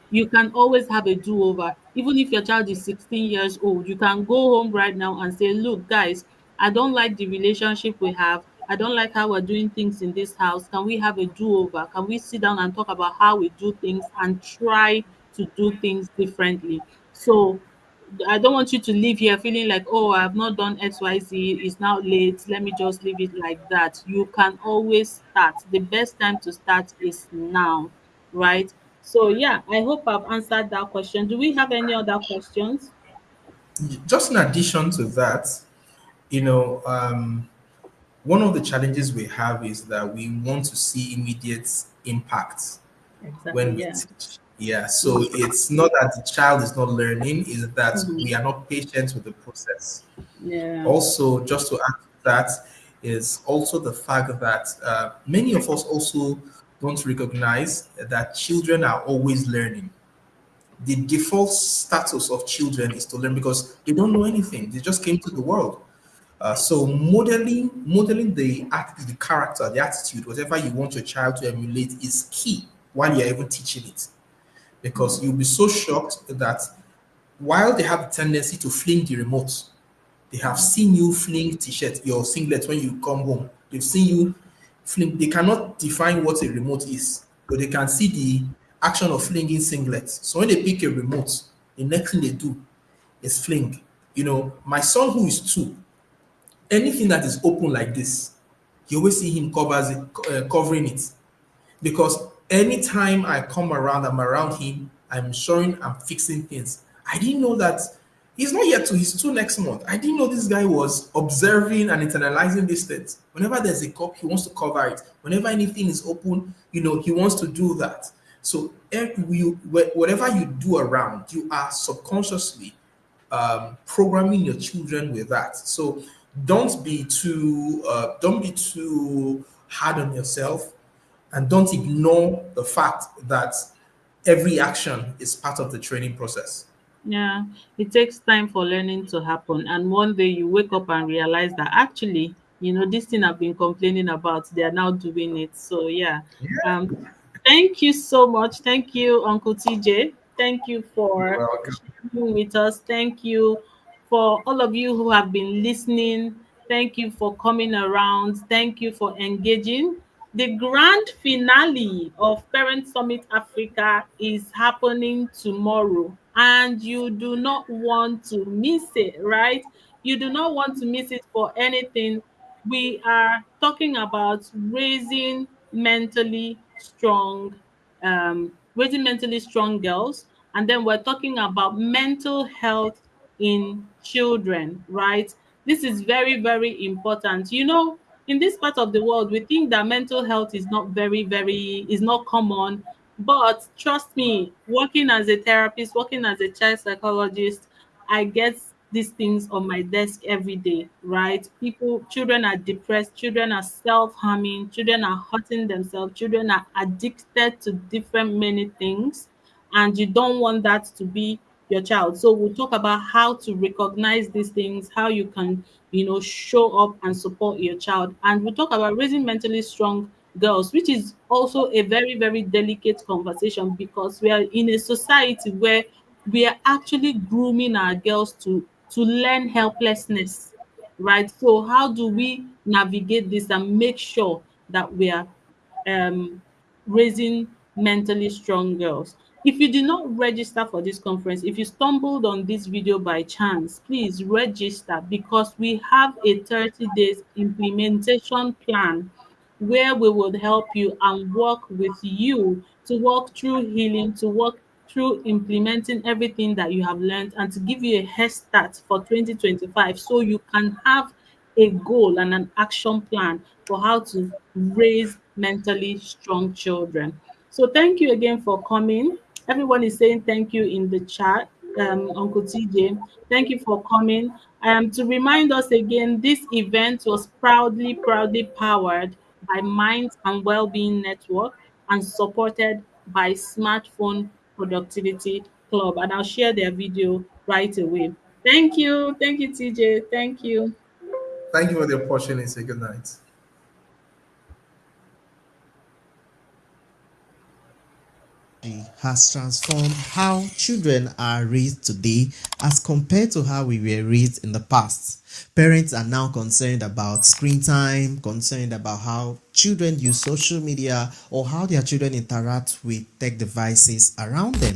You can always have a do-over. Even if your child is 16 years old, you can go home right now and say, look, guys, I don't like the relationship we have. I don't like how we're doing things in this house. Can we have a do-over? Can we sit down and talk about how we do things and try to do things differently? So I don't want you to leave here feeling like, oh, I have not done XYZ, it's now late, let me just leave it like that. You can always start. The best time to start is now, right? So yeah, I hope I've answered that question. Do we have any other questions? Just in addition to that, you know, one of the challenges we have is that we want to see immediate impact Exactly, when we yeah. teach. Yeah, so it's not that the child is not learning, is that Mhm. we are not patient with the process. Yeah. Also, just to add to that, is also the fact that many of us also don't recognize that children are always learning. The default status of children is to learn because they don't know anything. They just came to the world. So modeling the character, the attitude, whatever you want your child to emulate is key while you're even teaching it. Because you'll be so shocked that while they have the tendency to fling the remote, they have seen you fling t-shirt, your singlet when you come home. They've seen you fling. They cannot define what a remote is, but they can see the action of flinging singlets. So when they pick a remote, the next thing they do is fling. My son who is 2, anything that is open like this, you always see him covering it because anytime I come around, I'm around him, I'm showing, I'm fixing things. I didn't know that he's not yet to his 2 next month. I didn't know this guy was observing and internalizing these things. Whenever there's a cup, he wants to cover it. Whenever anything is open, he wants to do that. So whatever you do around, you are subconsciously programming your children with that. So don't be too hard on yourself, and don't ignore the fact that every action is part of the training process. Yeah, it takes time for learning to happen. And one day you wake up and realize that actually, this thing I've been complaining about, they are now doing it. So yeah. Um, thank you so much. Thank you, Uncle TJ. Thank you You're for welcome. sharing with us. Thank you for all of you who have been listening. Thank you for coming around. Thank you for engaging. The grand finale of Parent Summit Africa is happening tomorrow, and you do not want to miss it, right? You do not want to miss it for anything. We are talking about raising mentally strong raising mentally strong girls, and then we're talking about mental health in children, right? This is very, very important. You know, in this part of the world, we think that mental health is not is not common. But trust me, working as a therapist, working as a child psychologist, I get these things on my desk every day, right? Children are depressed, children are self-harming, children are hurting themselves, children are addicted to different many things, and you don't want that to be your child. So we'll talk about how to recognize these things, how you can, show up and support your child. And we'll talk about raising mentally strong girls, which is also a very, very delicate conversation because we are in a society where we are actually grooming our girls to learn helplessness, right? So how do we navigate this and make sure that we are um, raising mentally strong girls? If you did not register for this conference, if you stumbled on this video by chance, please register because we have a 30 days implementation plan where we would help you and work with you to work through healing, to work through implementing everything that you have learned, and to give you a head start for 2025 so you can have a goal and an action plan for how to raise mentally strong children. So thank you again for coming. Everyone is saying thank you in the chat. Uncle TJ, thank you for coming. To remind us again, this event was proudly powered by Minds and Wellbeing Network and supported by Smartphone Productivity Club. And I'll share their video right away. Thank you. Thank you, TJ. Thank you. Thank you for the opportunity. Good night. Has transformed how children are raised today as compared to how we were raised in the past. Parents are now concerned about screen time, concerned about how children use social media or how their children interact with tech devices around them.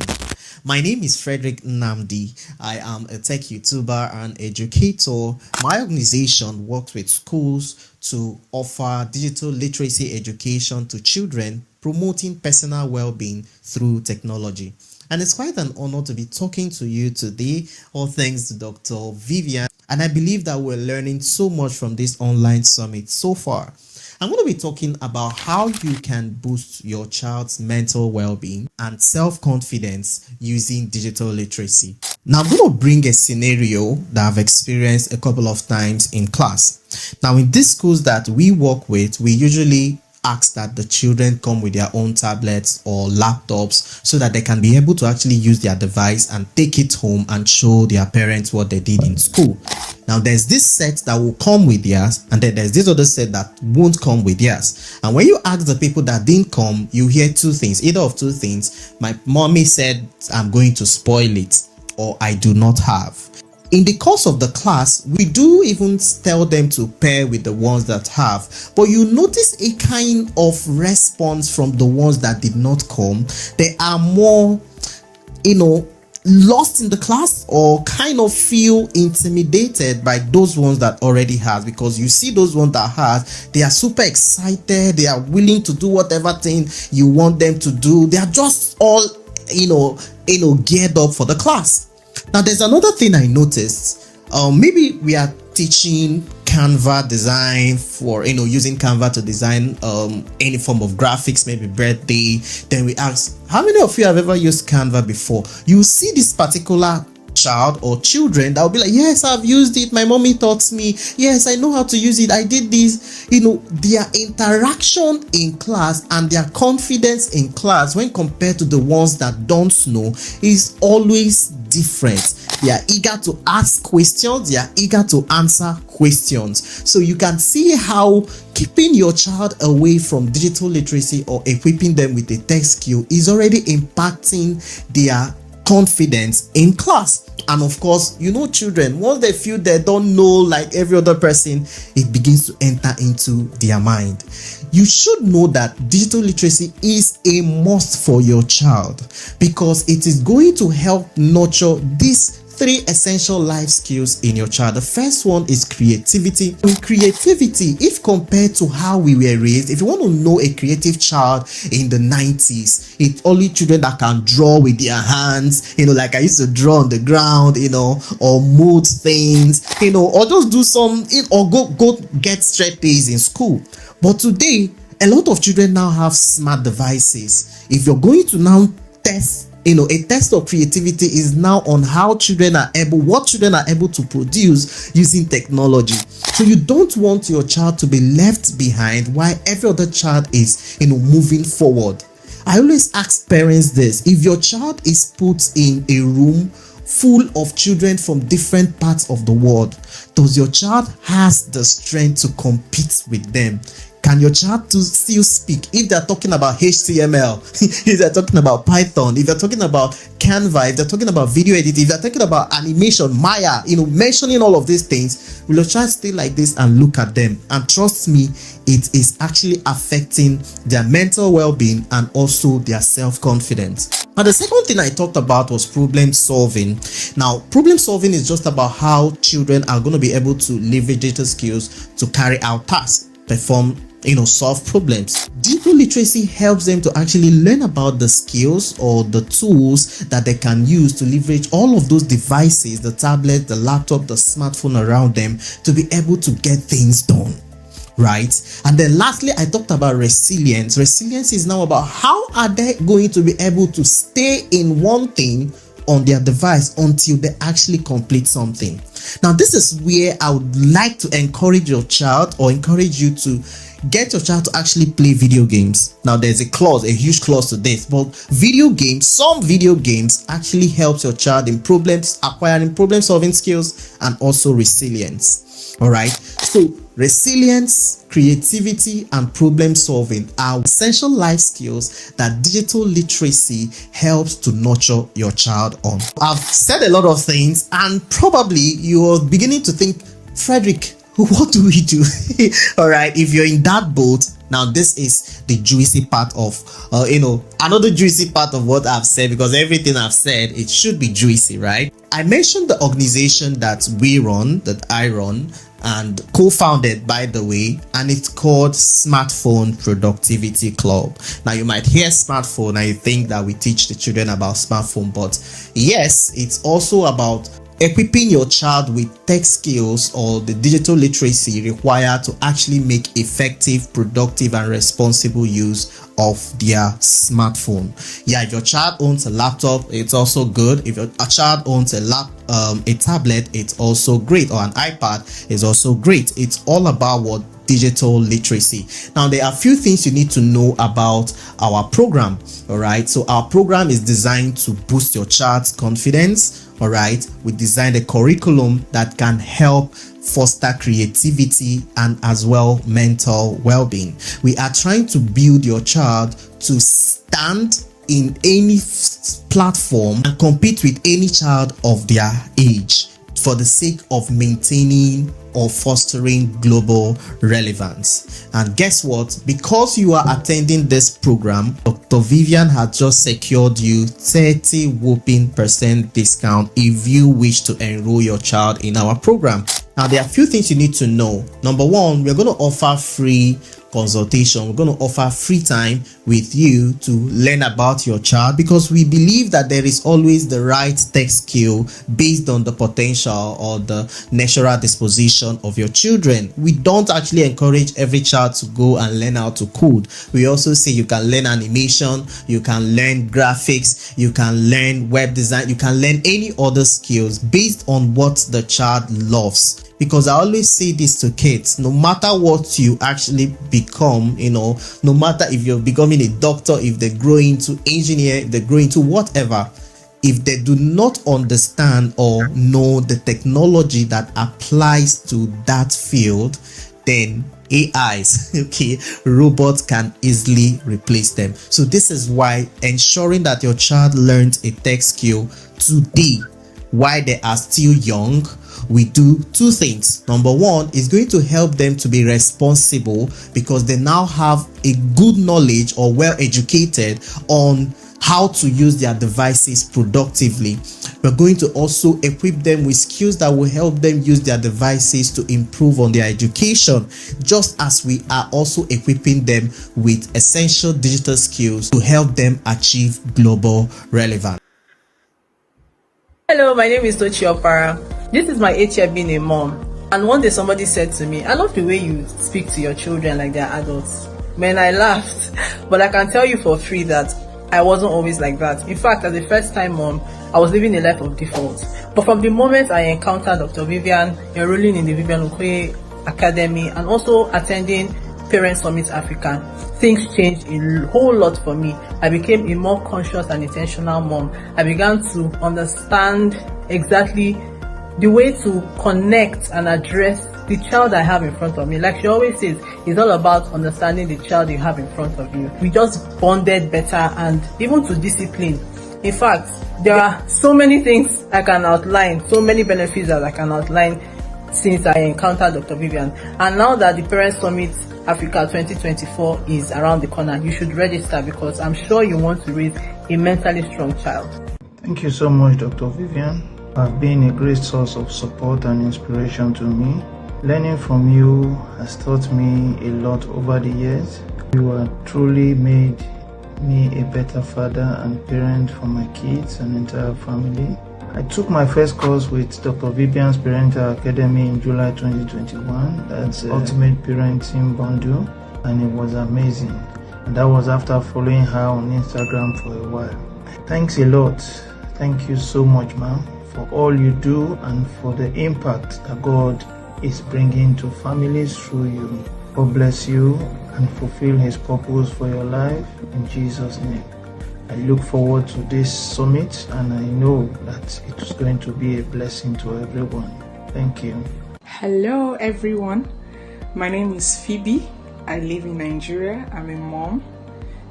My name is Frederick Namdi. I am a tech YouTuber and educator. My organization works with schools to offer digital literacy education to children, promoting personal well-being through technology. And it's quite an honor to be talking to you today, all thanks to Dr. Vivian. And I believe that we're learning so much from this online summit so far. I'm going to be talking about how you can boost your child's mental well-being and self-confidence using digital literacy. Now, I'm going to bring a scenario that I've experienced a couple of times in class. Now, in these schools that we work with, we usually ask that the children come with their own tablets or laptops so that they can be able to actually use their device and take it home and show their parents what they did in school. Now, there's this set that will come with theirs, and then there's this other set that won't come with theirs. And when you ask the people that didn't come, you hear two things, either of two things. My mommy said I'm going to spoil it, or I do not have. In the course of the class, we do even tell them to pair with the ones that have, but you notice a kind of response from the ones that did not come. They are more, lost in the class or kind of feel intimidated by those ones that already has, because you see those ones that has, they are super excited, they are willing to do whatever thing you want them to do. They are just all geared up for the class. Now, there's another thing I noticed. Maybe we are teaching Canva design for, using Canva to design any form of graphics, maybe birthday. Then we ask, how many of you have ever used Canva before? You see this particular child or children that will be like, yes, I've used it, my mommy taught me, yes, I know how to use it, I did this. Their interaction in class and their confidence in class when compared to the ones that don't know is always different. They are eager to ask questions, they are eager to answer questions. So you can see how keeping your child away from digital literacy or equipping them with a tech skill is already impacting their confidence in class. And of course, children, once they feel they don't know like every other person, it begins to enter into their mind. You should know that digital literacy is a must for your child because it is going to help nurture these three essential life skills in your child. The first one is creativity. In creativity, if compared to how we were raised, if you want to know a creative child in the 90s, it's only children that can draw with their hands, like I used to draw on the ground, or mold things, or just do some, or go get straight A's in school. But today, a lot of children now have smart devices. If you're going to now test, a test of creativity is now on what children are able to produce using technology. So you don't want your child to be left behind while every other child is, moving forward. I always ask parents this: if your child is put in a room full of children from different parts of the world, does your child has the strength to compete with them? Can your child still speak? If they're talking about HTML, if they're talking about Python, if they're talking about Canva, if they're talking about video editing, if they're talking about animation, Maya, mentioning all of these things, will your child stay like this and look at them? And trust me, it is actually affecting their mental well-being and also their self-confidence. Now, the second thing I talked about was problem solving. Now, problem solving is just about how children are going to be able to leverage digital skills to carry out tasks, perform, solve problems. Digital literacy helps them to actually learn about the skills or the tools that they can use to leverage all of those devices, the tablet, the laptop, the smartphone around them, to be able to get things done. Right? And then lastly, I talked about resilience. Resilience is now about how are they going to be able to stay in one thing on their device until they actually complete something. Now, this is where I would like to encourage your child, or encourage you to get your child to actually play video games. Now, there's a huge clause to this, but some video games actually helps your child in acquiring problem solving skills and also resilience. All right, so resilience, creativity, and problem solving are essential life skills that digital literacy helps to nurture your child on. I've said a lot of things, and probably you're beginning to think, Frederick, what do we do? All right, if you're in that boat, now this is the juicy part of another juicy part of what I've said, because everything I've said, it should be juicy, right? I mentioned the organization that I run and co-founded, by the way, and it's called Smartphone Productivity Club. Now, you might hear smartphone and you think that we teach the children about smartphone, but yes, it's also about equipping your child with tech skills or the digital literacy required to actually make effective, productive, and responsible use of their smartphone. Yeah, if your child owns a laptop, it's also good. If a child owns a tablet, it's also great, or an iPad is also great. It's all about what digital literacy. Now, there are a few things you need to know about our program. All right, so our program is designed to boost your child's confidence. All right, we designed a curriculum that can help foster creativity and as well mental well-being. We are trying to build your child to stand in any platform and compete with any child of their age for the sake of maintaining or fostering global relevance. And guess what? Because you are attending this program, Dr. Vivian has just secured you 30 whopping% discount if you wish to enroll your child in our program. Now, there are a few things you need to know. Number one, we're going to offer free consultation. We're going to offer free time with you to learn about your child, because we believe that there is always the right tech skill based on the potential or the natural disposition of your children. We don't actually encourage every child to go and learn how to code. We also say you can learn animation, you can learn graphics, you can learn web design, you can learn any other skills based on what the child loves. Because I always say this to kids: no matter what you actually become, no matter if you're becoming a doctor, if they grow into engineer, if they grow into whatever, if they do not understand or know the technology that applies to that field, then AIs, robots can easily replace them. So this is why ensuring that your child learns a tech skill today while they are still young, we do two things. Number one is going to help them to be responsible, because they now have a good knowledge or well educated on how to use their devices productively. We're going to also equip them with skills that will help them use their devices to improve on their education, just as we are also equipping them with essential digital skills to help them achieve global relevance. Hello, my name is Tochi Opara. This is my 8th year being a mom. And one day somebody said to me, I love the way you speak to your children like they're adults. Man, I laughed. But I can tell you for free that I wasn't always like that. In fact, as a first-time mom, I was living a life of default. But from the moment I encountered Dr. Vivian, enrolling in the Vivian Okoye Academy, and also attending Parent Summit Africa, things changed a whole lot for me. I became a more conscious and intentional mom. I began to understand exactly the way to connect and address the child I have in front of me. Like she always says, it's all about understanding the child you have in front of you. We just bonded better, and even to discipline. In fact, there are so many things I can outline, so many benefits that I can outline since I encountered Dr. Vivian. And now that the Parent Summit Africa 2024 is around the corner, you should register, because I'm sure you want to raise a mentally strong child. Thank you so much, Dr. Vivian. Have been a great source of support and inspiration to me. Learning from you has taught me a lot over the years. You have truly made me a better father and parent for my kids and entire family. I took my first course with Dr. Vivian's Parental Academy in July 2021. That's Ultimate Parenting Bundle, and it was amazing. And that was after following her on Instagram for a while. Thanks a lot. Thank you so much, ma'am, for all you do and for the impact that God is bringing to families through you. God bless you and fulfill His purpose for your life in Jesus' name. I look forward to this summit, and I know that it's going to be a blessing to everyone. Thank you. Hello everyone, my name is Phebe. I live in Nigeria. I'm a mom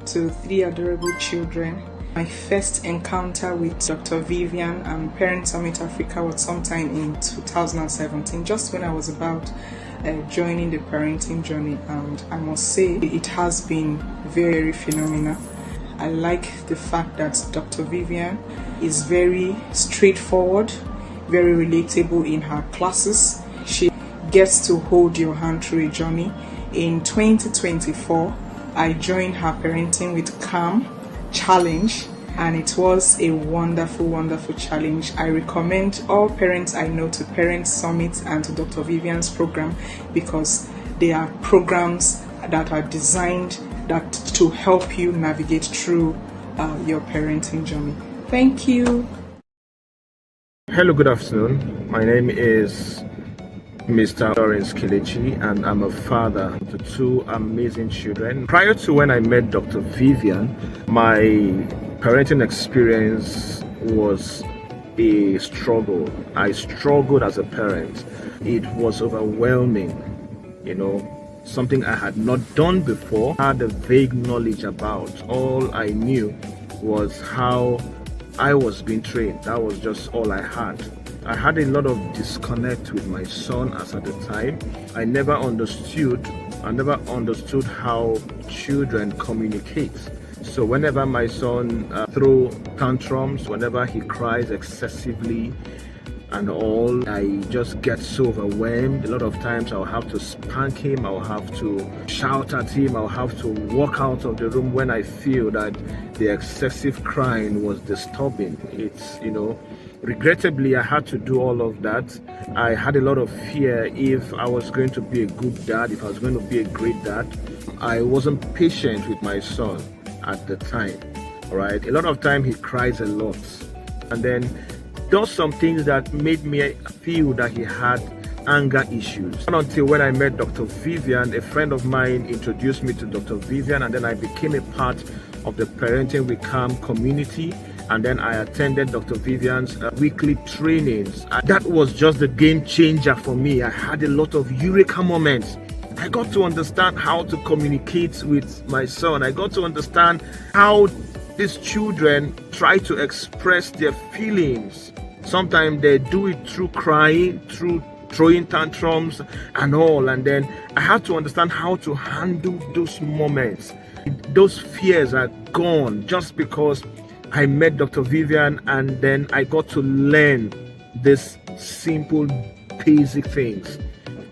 to 3 adorable children. My first encounter with Dr. Vivian and Parent Summit Africa was sometime in 2017, just when I was about joining the parenting journey, and I must say it has been very phenomenal. I like the fact that Dr. Vivian is very straightforward, very relatable in her classes. She gets to hold your hand through a journey. In 2024, I joined her Parenting with Calm challenge, and it was a wonderful challenge. I recommend all parents I know to Parent Summit and to Dr. Vivian's program, because they are programs that are designed to help you navigate through your parenting journey. Thank you. Hello, good afternoon. My name is Mr. Lawrence Kelechi, and I'm a father to 2 amazing children. Prior to when I met Dr. Vivian, my parenting experience was a struggle. I struggled as a parent. It was overwhelming, something I had not done before, had a vague knowledge about. All I knew was how I was being trained. That was just all I had. I had a lot of disconnect with my son as at the time. I never understood how children communicate. So whenever my son throw tantrums, whenever he cries excessively and all, I just get so overwhelmed. A lot of times I'll have to spank him, I'll have to shout at him, I'll have to walk out of the room when I feel that the excessive crying was disturbing. It's, regrettably, I had to do all of that. I had a lot of fear if I was going to be a good dad, if I was going to be a great dad. I wasn't patient with my son at the time. All right, a lot of time he cries a lot, and then does some things that made me feel that he had anger issues. Not until when I met Dr. Vivian, a friend of mine introduced me to Dr. Vivian, and then I became a part of the Parenting with Calm community. And then I attended Dr. Vivian's weekly trainings. That was just the game changer for me. I had a lot of eureka moments. I got to understand how to communicate with my son. I got to understand how these children try to express their feelings. Sometimes they do it through crying, through throwing tantrums and all. And then I had to understand how to handle those moments. Those fears are gone just because I met Dr. Vivian, and then I got to learn these simple, basic things.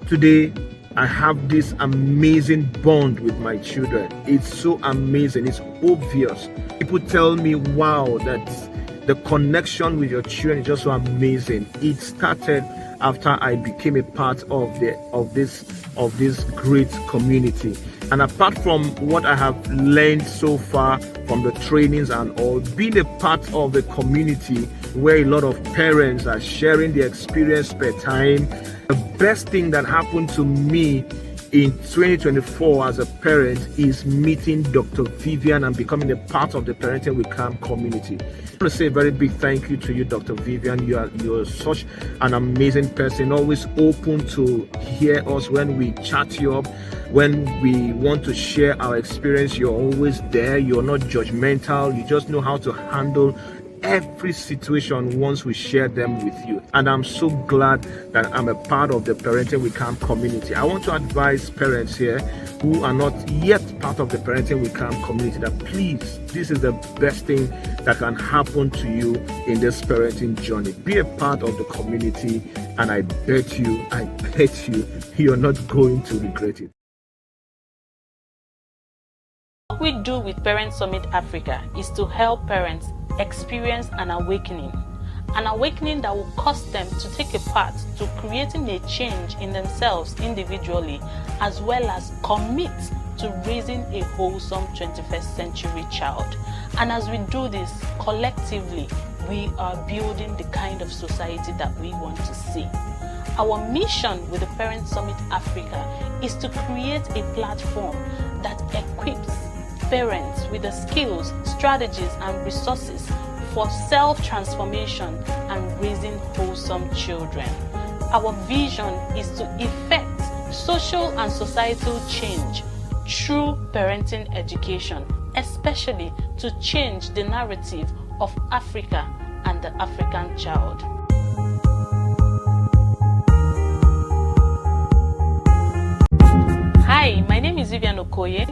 Today, I have this amazing bond with my children. It's so amazing. It's obvious. People tell me, wow, that the connection with your children is just so amazing. It started after I became a part of this great community. And apart from what I have learned so far from the trainings and all, being a part of the community where a lot of parents are sharing their experience per time, the best thing that happened to me in 2024 as a parent is meeting Dr. Vivian and becoming a part of the Parenting with Calm community. I want to say a very big thank you to you, Dr. Vivian. You're such an amazing person, always open to hear us when we chat you up. When we want to share our experience, you're always there. You're not judgmental. You just know how to handle every situation once we share them with you. And I'm so glad that I'm a part of the Parenting with Calm community. I want to advise parents here who are not yet part of the Parenting with Calm community that please, this is the best thing that can happen to you in this parenting journey. Be a part of the community, and I bet you, you're not going to regret it. What we do with Parent Summit Africa is to help parents experience an awakening that will cause them to take a part to creating a change in themselves individually, as well as commit to raising a wholesome 21st century child. And as we do this collectively, we are building the kind of society that we want to see. Our mission with the Parent Summit Africa is to create a platform that equips parents with the skills, strategies, and resources for self-transformation and raising wholesome children. Our vision is to effect social and societal change through parenting education, especially to change the narrative of Africa and the African child. Hi, my name is Vivian Okoye.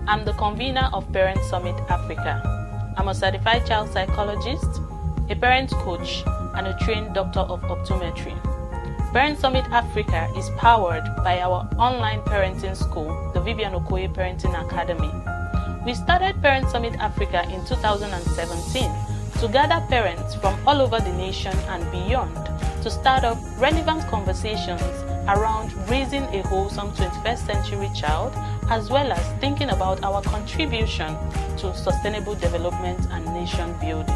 I'm the convener of Parent Summit Africa. I'm a certified child psychologist, a parent coach, and a trained doctor of optometry. Parent Summit Africa is powered by our online parenting school, the Vivian Okoye Parenting Academy. We started Parent Summit Africa in 2017 to gather parents from all over the nation and beyond to start up relevant conversations around raising a wholesome 21st century child, as well as thinking about our contribution to sustainable development and nation building.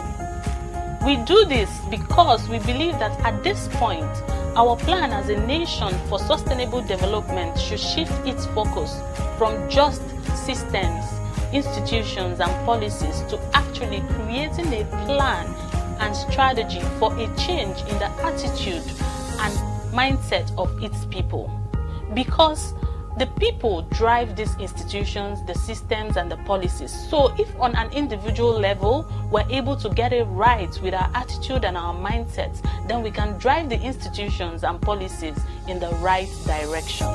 We do this because we believe that at this point, our plan as a nation for sustainable development should shift its focus from just systems, institutions, and policies to actually creating a plan and strategy for a change in the attitude and mindset of its people. Because the people drive these institutions, the systems, and the policies. So if on an individual level, we're able to get it right with our attitude and our mindsets, then we can drive the institutions and policies in the right direction.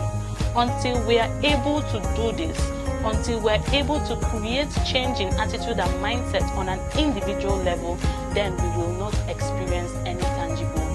Until we are able to do this, until we're able to create change in attitude and mindset on an individual level, then we will not experience any tangible